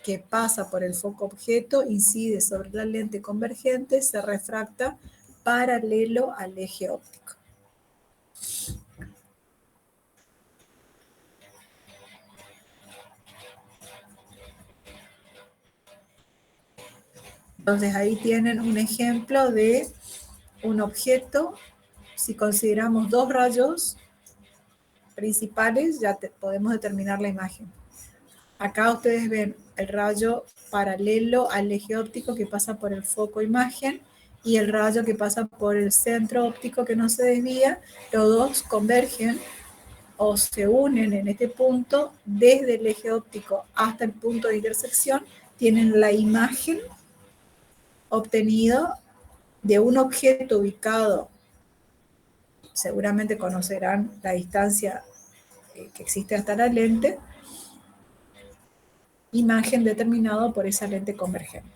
que pasa por el foco objeto incide sobre la lente convergente, se refracta paralelo al eje óptico. Entonces ahí tienen un ejemplo de un objeto. Si consideramos dos rayos principales, ya podemos determinar la imagen. Acá ustedes ven el rayo paralelo al eje óptico que pasa por el foco imagen y el rayo que pasa por el centro óptico que no se desvía. Los dos convergen o se unen en este punto desde el eje óptico hasta el punto de intersección. Tienen la imagen obtenida de un objeto ubicado, seguramente conocerán la distancia que existe hasta la lente, imagen determinado por esa lente convergente.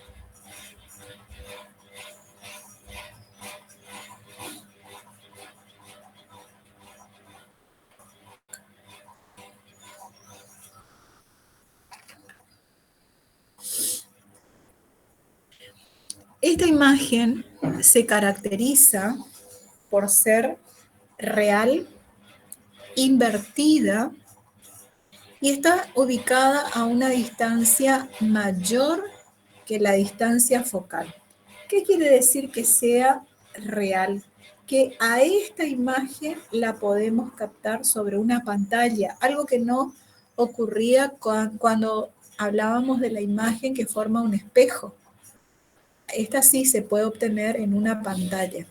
Esta imagen se caracteriza por ser real, invertida, y está ubicada a una distancia mayor que la distancia focal. ¿Qué quiere decir que sea real? Que a esta imagen la podemos captar sobre una pantalla, algo que no ocurría cuando hablábamos de la imagen que forma un espejo. Esta sí se puede obtener en una pantalla.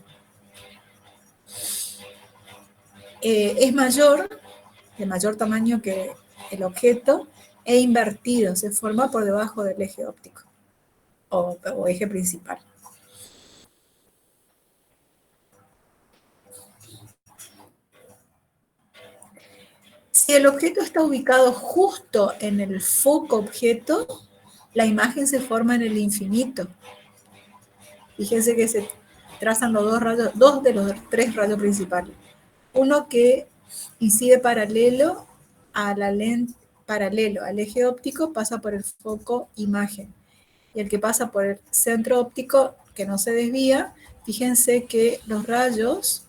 Es mayor, de mayor tamaño que el objeto, e invertido, se forma por debajo del eje óptico o eje principal. Si el objeto está ubicado justo en el foco objeto, la imagen se forma en el infinito. Fíjense que se trazan los dos de los tres rayos principales. Uno que incide paralelo a la lente, paralelo al eje óptico, pasa por el foco imagen. Y el que pasa por el centro óptico, que no se desvía, fíjense que los rayos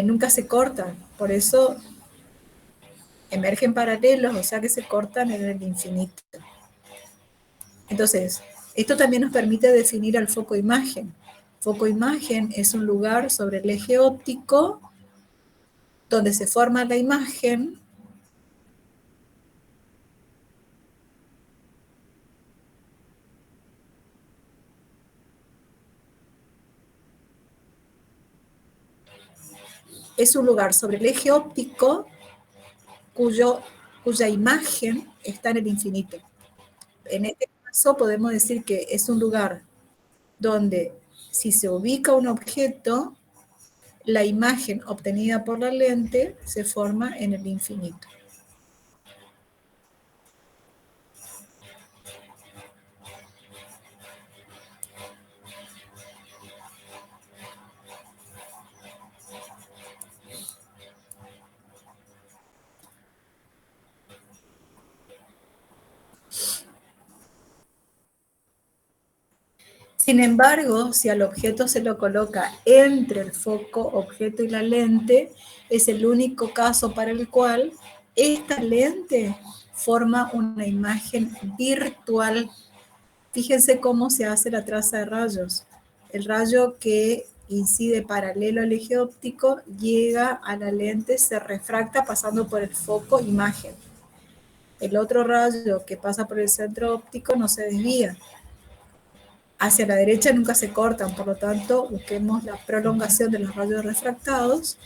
nunca se cortan, por eso emergen paralelos, o sea que se cortan en el infinito. Entonces, esto también nos permite definir al foco imagen. Foco imagen es un lugar sobre el eje óptico donde se forma la imagen es un lugar sobre el eje óptico cuya imagen está en el infinito. En este caso podemos decir que es un lugar donde si se ubica un objeto, la imagen obtenida por la lente se forma en el infinito. Sin embargo, si al objeto se lo coloca entre el foco, objeto y la lente, es el único caso para el cual esta lente forma una imagen virtual. Fíjense cómo se hace la traza de rayos. El rayo que incide paralelo al eje óptico llega a la lente, se refracta pasando por el foco, imagen. El otro rayo que pasa por el centro óptico no se desvía. Hacia la derecha nunca se cortan, por lo tanto, busquemos la prolongación de los rayos refractados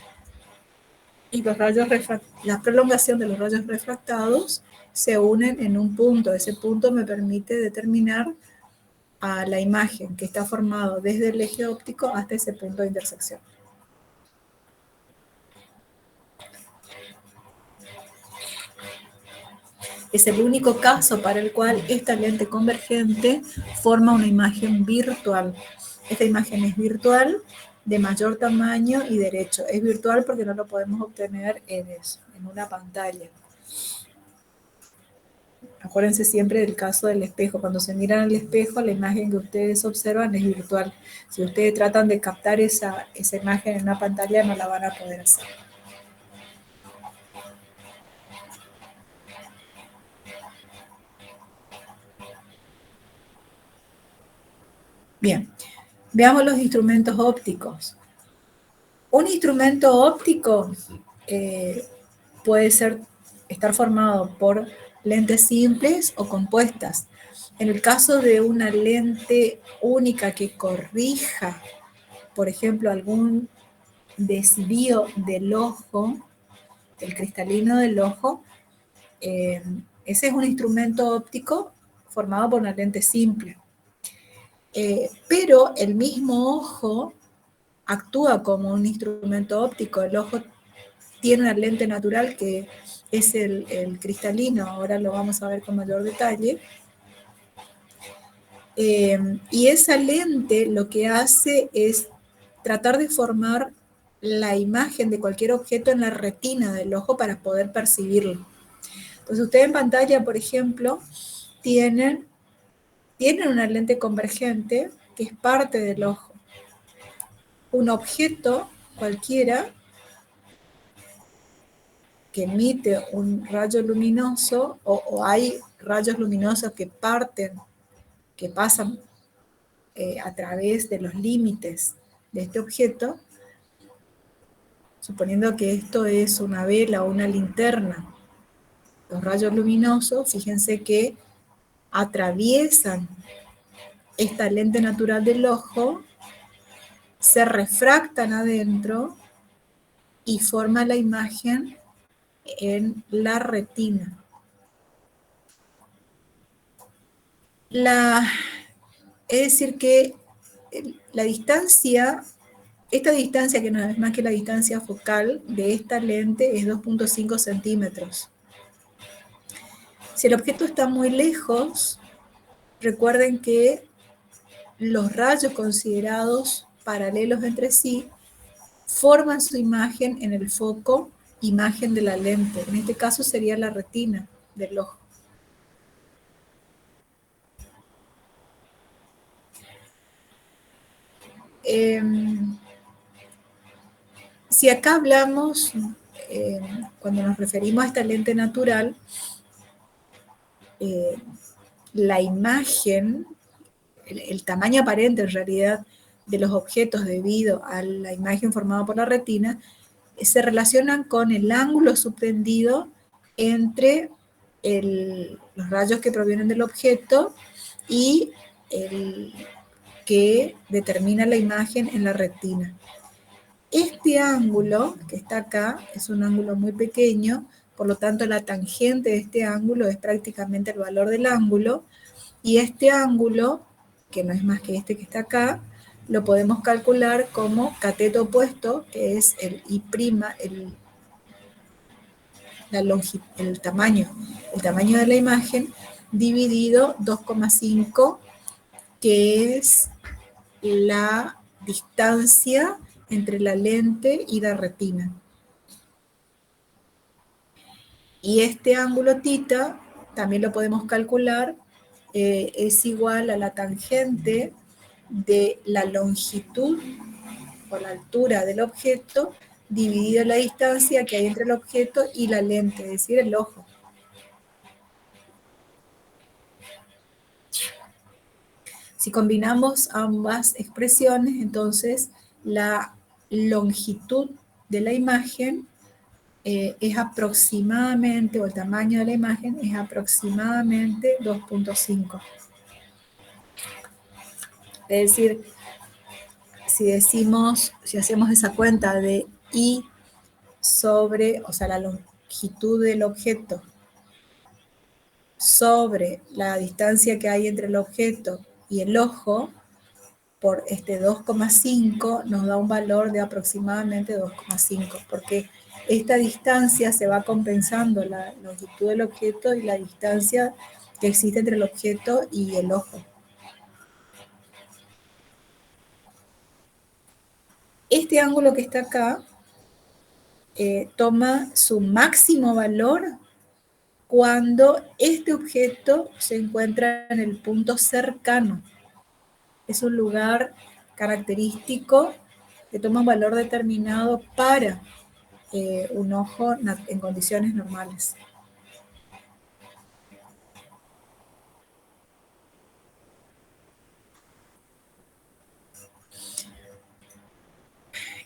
y la prolongación de los rayos refractados se unen en un punto. Ese punto me permite determinar a la imagen que está formado desde el eje óptico hasta ese punto de intersección. Es el único caso para el cual esta lente convergente forma una imagen virtual. Esta imagen es virtual, de mayor tamaño y derecho. Es virtual porque no lo podemos obtener en una pantalla. Acuérdense siempre del caso del espejo. Cuando se miran al espejo, la imagen que ustedes observan es virtual. Si ustedes tratan de captar esa imagen en una pantalla, no la van a poder hacer. Bien, veamos los instrumentos ópticos. Un instrumento óptico puede estar formado por lentes simples o compuestas. En el caso de una lente única que corrija, por ejemplo, algún desvío del ojo, del cristalino del ojo, ese es un instrumento óptico formado por una lente simple. Pero el mismo ojo actúa como un instrumento óptico. El ojo tiene una lente natural que es el cristalino, ahora lo vamos a ver con mayor detalle. Y esa lente lo que hace es tratar de formar la imagen de cualquier objeto en la retina del ojo para poder percibirlo. Entonces ustedes en pantalla, por ejemplo, tienen una lente convergente que es parte del ojo. Un objeto cualquiera que emite un rayo luminoso o hay rayos luminosos que pasan a través de los límites de este objeto, suponiendo que esto es una vela o una linterna. Los rayos luminosos, fíjense que atraviesan esta lente natural del ojo, se refractan adentro y forman la imagen en la retina. Es decir que la distancia, esta distancia que no es más que la distancia focal de esta lente es 2.5 centímetros. Si el objeto está muy lejos, recuerden que los rayos considerados paralelos entre sí forman su imagen en el foco, imagen de la lente. En este caso sería la retina del ojo. Si acá hablamos, cuando nos referimos a esta lente natural, la imagen, el tamaño aparente en realidad de los objetos debido a la imagen formada por la retina, se relacionan con el ángulo subtendido entre los rayos que provienen del objeto y el que determina la imagen en la retina. Este ángulo que está acá es un ángulo muy pequeño, por lo tanto la tangente de este ángulo es prácticamente el valor del ángulo, y este ángulo, que no es más que este que está acá, lo podemos calcular como cateto opuesto, que es el I', el tamaño de la imagen, dividido 2,5, que es la distancia entre la lente y la retina. Y este ángulo θ también lo podemos calcular, es igual a la tangente de la longitud o la altura del objeto dividido la distancia que hay entre el objeto y la lente, es decir, el ojo. Si combinamos ambas expresiones, entonces la longitud de la imagen es aproximadamente, o el tamaño de la imagen es aproximadamente 2.5. Es decir, si hacemos esa cuenta de I sobre, o sea, la longitud del objeto sobre la distancia que hay entre el objeto y el ojo, por este 2,5 nos da un valor de aproximadamente 2,5, porque esta distancia se va compensando la longitud del objeto y la distancia que existe entre el objeto y el ojo. Este ángulo que está acá toma su máximo valor cuando este objeto se encuentra en el punto cercano. Es un lugar característico que toma un valor determinado para un ojo en condiciones normales.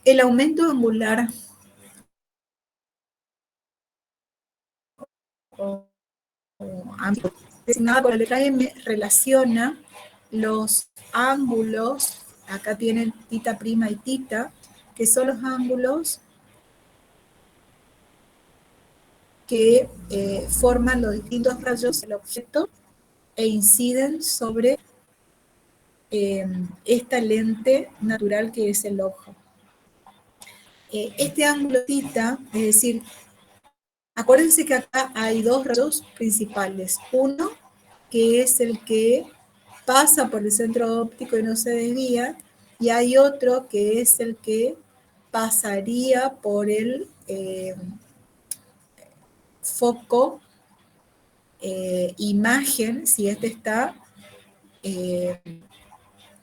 El aumento angular designada con la letra M relaciona los ángulos, acá tienen tita prima y tita, que son los ángulos que forman los distintos rayos del objeto e inciden sobre esta lente natural que es el ojo. Este ángulo tita, es decir, acuérdense que acá hay dos rayos principales. Uno, que es el que pasa por el centro óptico y no se desvía, y hay otro que es el que pasaría por el foco imagen si este está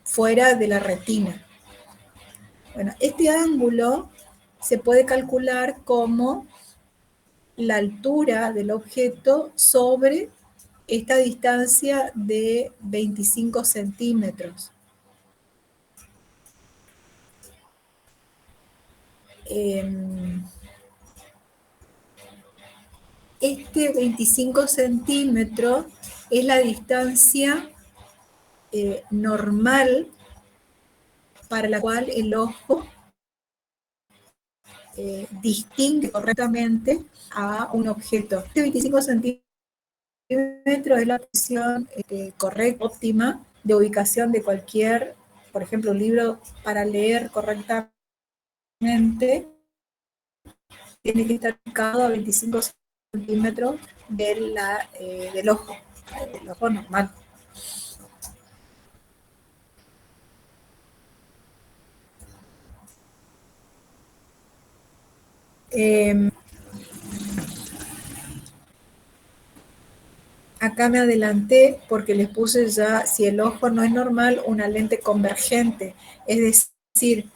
fuera de la retina. Bueno, este ángulo se puede calcular como la altura del objeto sobre esta distancia de 25 centímetros. Este 25 centímetros es la distancia normal para la cual el ojo distingue correctamente a un objeto. Este 25 centímetros es la posición correcta, óptima, de ubicación de cualquier, por ejemplo, un libro para leer correctamente, tiene que estar ubicado a 25 centímetros del ojo normal. Acá me adelanté porque les puse ya, si el ojo no es normal, una lente convergente. Es decir,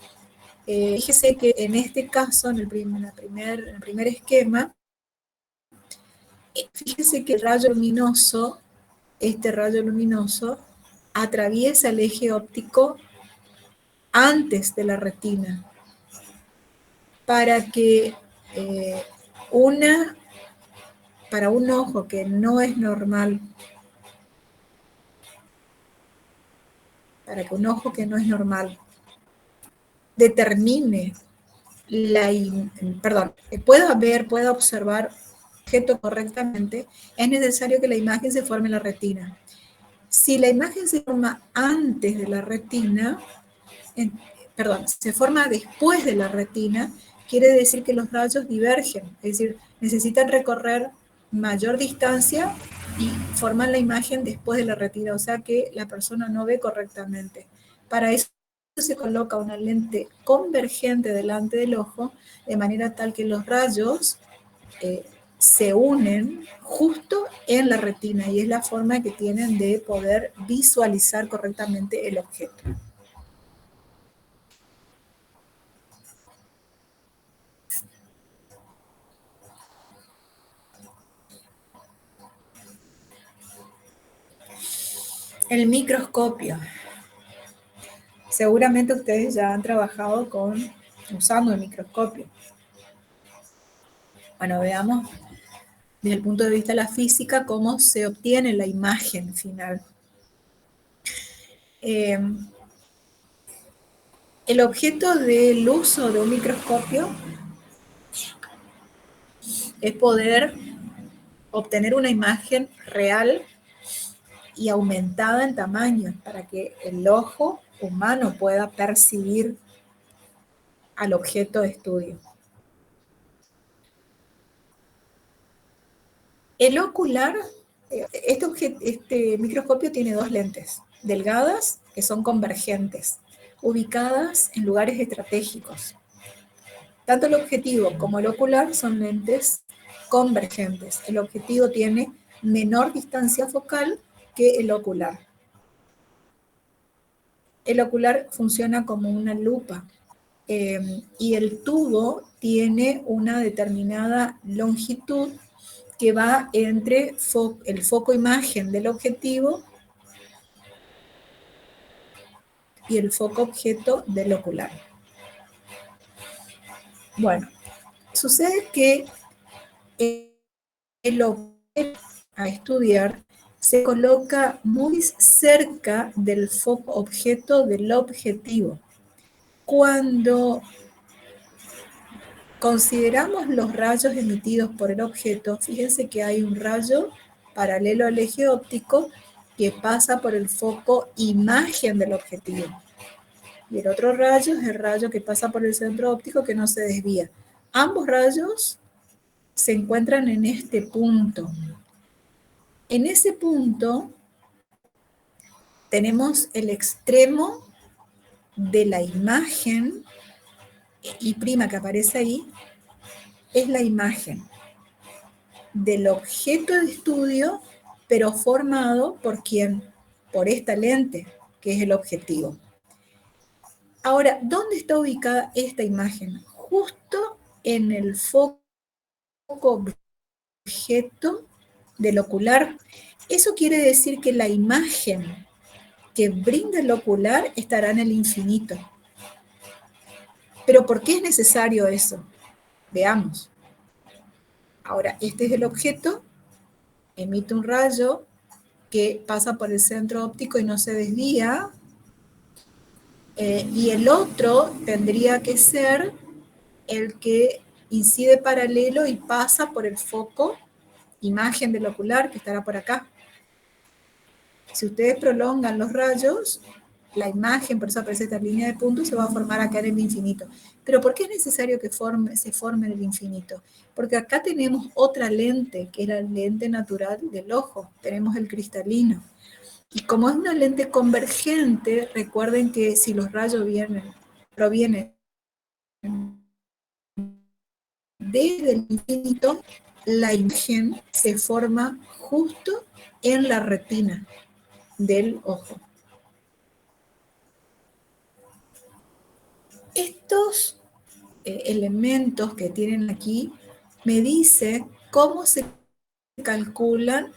fíjese que en este caso, en el primer esquema, fíjese que el rayo luminoso, este rayo luminoso, atraviesa el eje óptico antes de la retina, para que para un ojo que no es normal, determine pueda observar objeto correctamente, es necesario que la imagen se forme en la retina. Si la imagen se forma antes de la retina, se forma después de la retina, quiere decir que los rayos divergen, es decir, necesitan recorrer mayor distancia y forman la imagen después de la retina, o sea que la persona no ve correctamente. Para eso se coloca una lente convergente delante del ojo, de manera tal que los rayos se unen justo en la retina, y es la forma que tienen de poder visualizar correctamente el objeto. El microscopio. Seguramente ustedes ya han trabajado usando el microscopio. Bueno, veamos desde el punto de vista de la física cómo se obtiene la imagen final. El objeto del uso de un microscopio es poder obtener una imagen real y aumentada en tamaño para que el ojo humano pueda percibir al objeto de estudio. El ocular, este microscopio tiene dos lentes delgadas que son convergentes, ubicadas en lugares estratégicos. Tanto el objetivo como el ocular son lentes convergentes. El objetivo tiene menor distancia focal que el ocular. El ocular funciona como una lupa y el tubo tiene una determinada longitud que va entre el foco imagen del objetivo y el foco objeto del ocular. Bueno, sucede que el objeto a estudiar se coloca muy cerca del foco objeto del objetivo. Cuando consideramos los rayos emitidos por el objeto, fíjense que hay un rayo paralelo al eje óptico que pasa por el foco imagen del objetivo. Y el otro rayo es el rayo que pasa por el centro óptico que no se desvía. Ambos rayos se encuentran en este punto. En ese punto tenemos el extremo de la imagen, I' que aparece ahí, es la imagen del objeto de estudio, pero formado ¿por quién? Por esta lente, que es el objetivo. Ahora, ¿dónde está ubicada esta imagen? Justo en el foco objeto del ocular. Eso quiere decir que la imagen que brinda el ocular estará en el infinito. ¿Pero por qué es necesario eso? Veamos. Ahora, este es el objeto, emite un rayo que pasa por el centro óptico y no se desvía, y el otro tendría que ser el que incide paralelo y pasa por el foco imagen del ocular, que estará por acá. Si ustedes prolongan los rayos, la imagen, por eso aparece esta línea de puntos, se va a formar acá en el infinito. ¿Pero por qué es necesario que se forme en el infinito? Porque acá tenemos otra lente, que es la lente natural del ojo. Tenemos el cristalino. Y como es una lente convergente, recuerden que si los rayos provienen desde el infinito, la imagen se forma justo en la retina del ojo. Estos elementos que tienen aquí me dicen cómo se calculan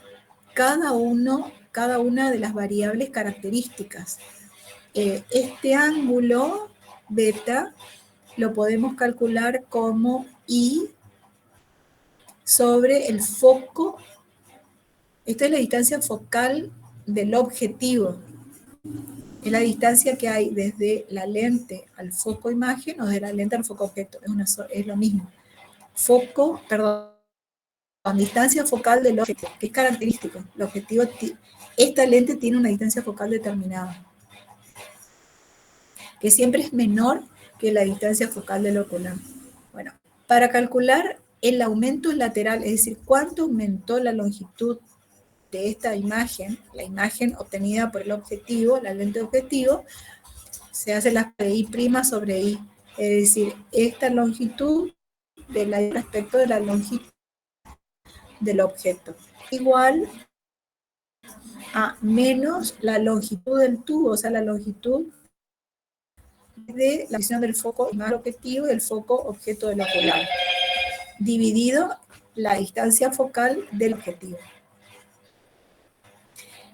cada una de las variables características. Este ángulo beta lo podemos calcular como I sobre el foco. Esta es la distancia focal del objetivo. Es la distancia que hay desde la lente al foco imagen o desde la lente al foco objeto. Es lo mismo. Distancia focal del objetivo, que es característico. Esta lente tiene una distancia focal determinada, que siempre es menor que la distancia focal del ocular. Bueno, para calcular el aumento lateral, es decir, cuánto aumentó la longitud de esta imagen, la imagen obtenida por el objetivo, la lente objetivo, se hace la de I' sobre I, es decir, esta longitud respecto de la longitud del objeto, igual a menos la longitud del tubo, o sea, la longitud de la posición del foco imagen objetivo y el foco objeto del ocular, dividido la distancia focal del objetivo.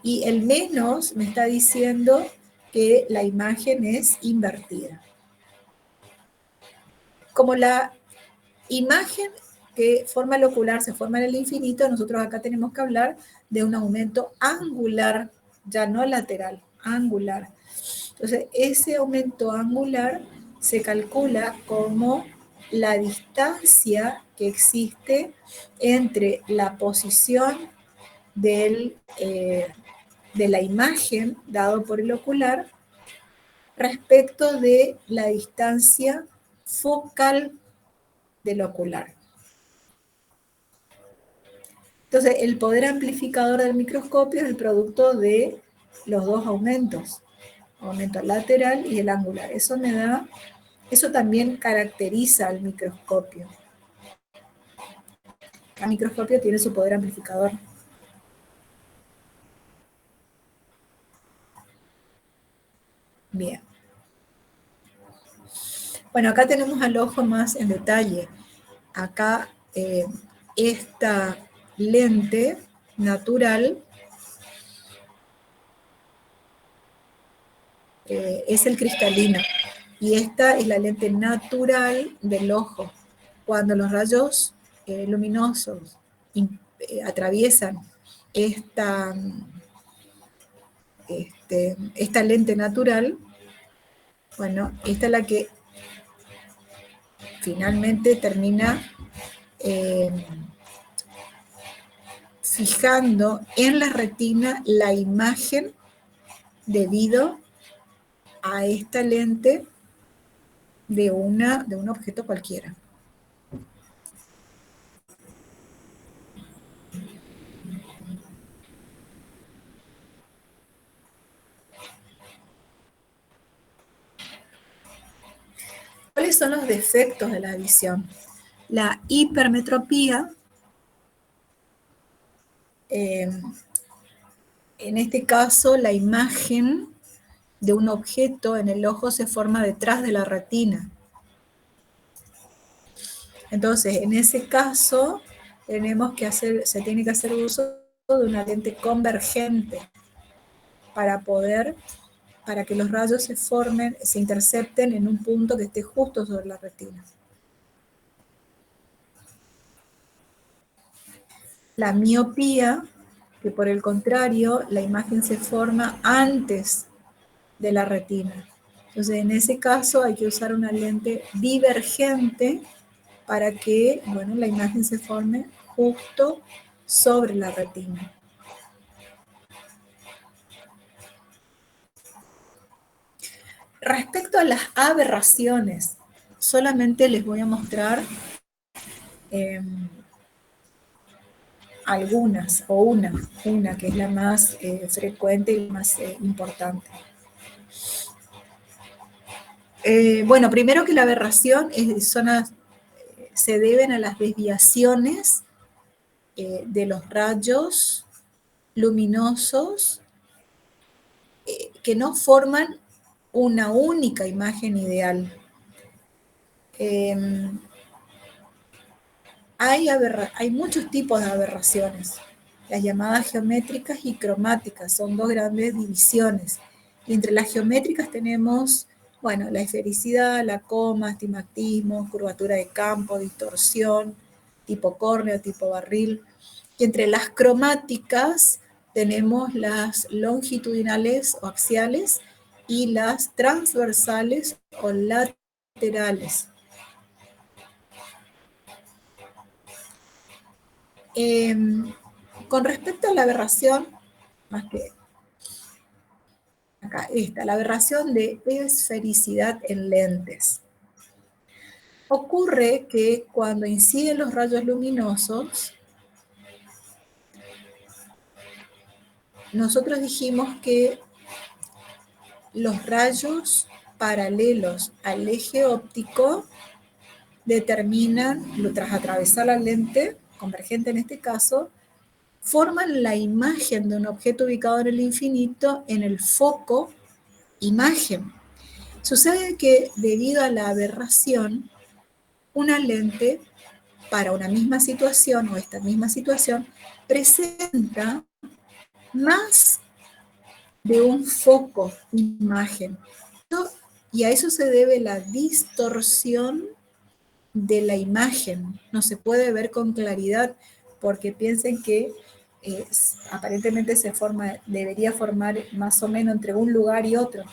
Y el menos me está diciendo que la imagen es invertida. Como la imagen que forma el ocular se forma en el infinito, nosotros acá tenemos que hablar de un aumento angular, ya no lateral, angular. Entonces, ese aumento angular se calcula como la distancia que existe entre la posición de la imagen dado por el ocular respecto de la distancia focal del ocular. Entonces, el poder amplificador del microscopio es el producto de los dos aumentos, aumento lateral y el angular. Eso también caracteriza al microscopio. Cada microscopio tiene su poder amplificador. Bien. Bueno, acá tenemos al ojo más en detalle. Acá esta lente natural es el cristalino y esta es la lente natural del ojo. Cuando los rayos luminosos atraviesan esta lente natural, bueno, esta es la que finalmente termina fijando en la retina la imagen debido a esta lente de un objeto cualquiera. ¿Cuáles son los defectos de la visión? La hipermetropía, en este caso la imagen de un objeto en el ojo se forma detrás de la retina. Entonces, en ese caso, se tiene que hacer uso de una lente convergente para que los rayos se intercepten en un punto que esté justo sobre la retina. La miopía, que por el contrario, la imagen se forma antes de la retina. Entonces, en ese caso hay que usar una lente divergente para que, bueno, la imagen se forme justo sobre la retina. Respecto a las aberraciones, solamente les voy a mostrar algunas, o una que es la más frecuente y la más importante. Bueno, primero que la aberración se deben a las desviaciones de los rayos luminosos que no forman una única imagen ideal. Hay muchos tipos de aberraciones. Las llamadas geométricas y cromáticas son dos grandes divisiones. Y entre las geométricas tenemos, bueno, la esfericidad, la coma, astigmatismo, curvatura de campo, distorsión, tipo córneo, tipo barril. Y entre las cromáticas tenemos las longitudinales o axiales y las transversales o laterales. Con respecto a la aberración, más que acá, la aberración de esfericidad en lentes. Ocurre que cuando inciden los rayos luminosos, nosotros dijimos que los rayos paralelos al eje óptico determinan, tras atravesar la lente, convergente en este caso, forman la imagen de un objeto ubicado en el infinito en el foco imagen. Sucede que debido a la aberración, una lente para una misma situación o esta misma situación presenta más de un foco imagen. Y a eso se debe la distorsión de la imagen. No se puede ver con claridad porque piensen que aparentemente debería formar más o menos entre un lugar y otro.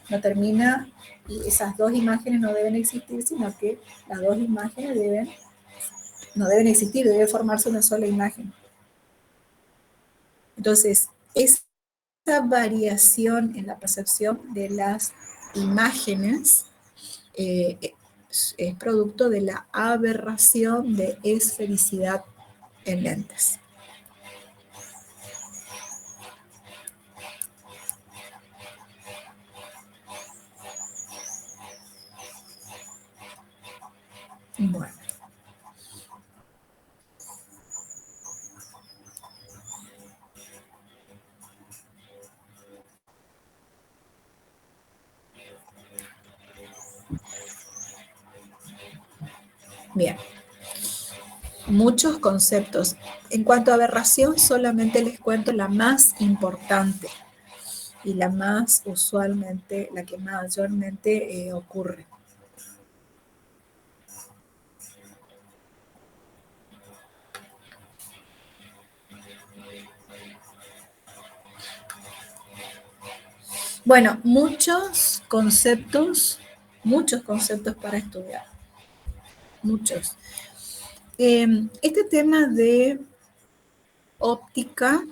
No termina, y esas dos imágenes no deben existir, sino que las dos imágenes no deben existir, debe formarse una sola imagen. Entonces, esa variación en la percepción de las imágenes es producto de la aberración de esfericidad en lentes. Bueno. Bien. Muchos conceptos. En cuanto a aberración, solamente les cuento la más importante y la más usualmente, la que mayormente ocurre. Bueno, muchos conceptos para estudiar. Muchos. Este tema de óptica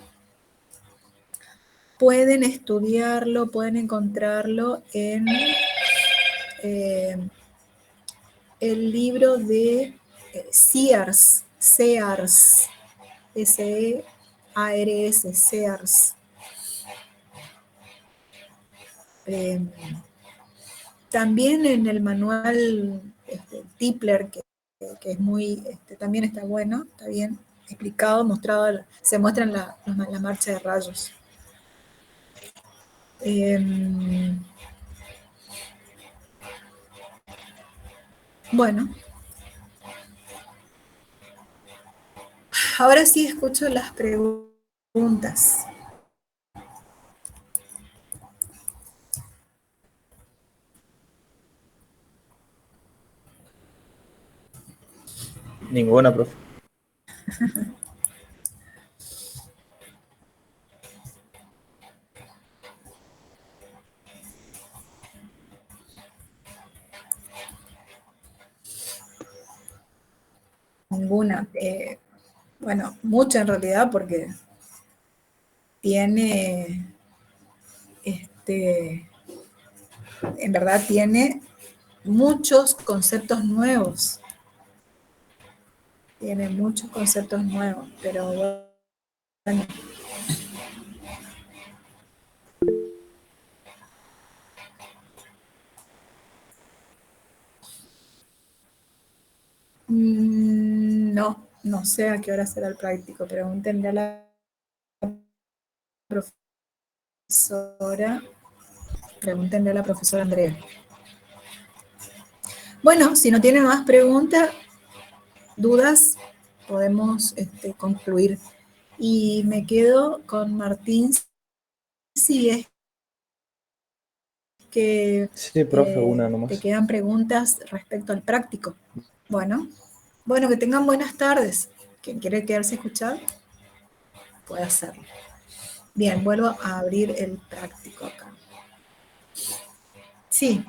pueden estudiarlo, pueden encontrarlo en el libro de Sears, S-E-A-R-S, Sears. También en el manual Tipler, que es muy, también está bueno, está bien explicado, mostrado, se muestra en la marcha de rayos. Bueno, ahora sí escucho las preguntas. Ninguna, profe. Ninguna. Bueno, mucha en realidad, porque tiene, en verdad tiene muchos conceptos nuevos. Tiene muchos conceptos nuevos, pero bueno. No sé a qué hora será el práctico. Pregúntenle a la profesora Andrea. Bueno, si no tienen más preguntas, dudas, podemos concluir. Y me quedo con Martín, si es que Sí, profe, una nomás. te quedan preguntas respecto al práctico. Bueno, que tengan buenas tardes. Quien quiere quedarse a escuchar, puede hacerlo. Bien, vuelvo a abrir el práctico acá. Sí.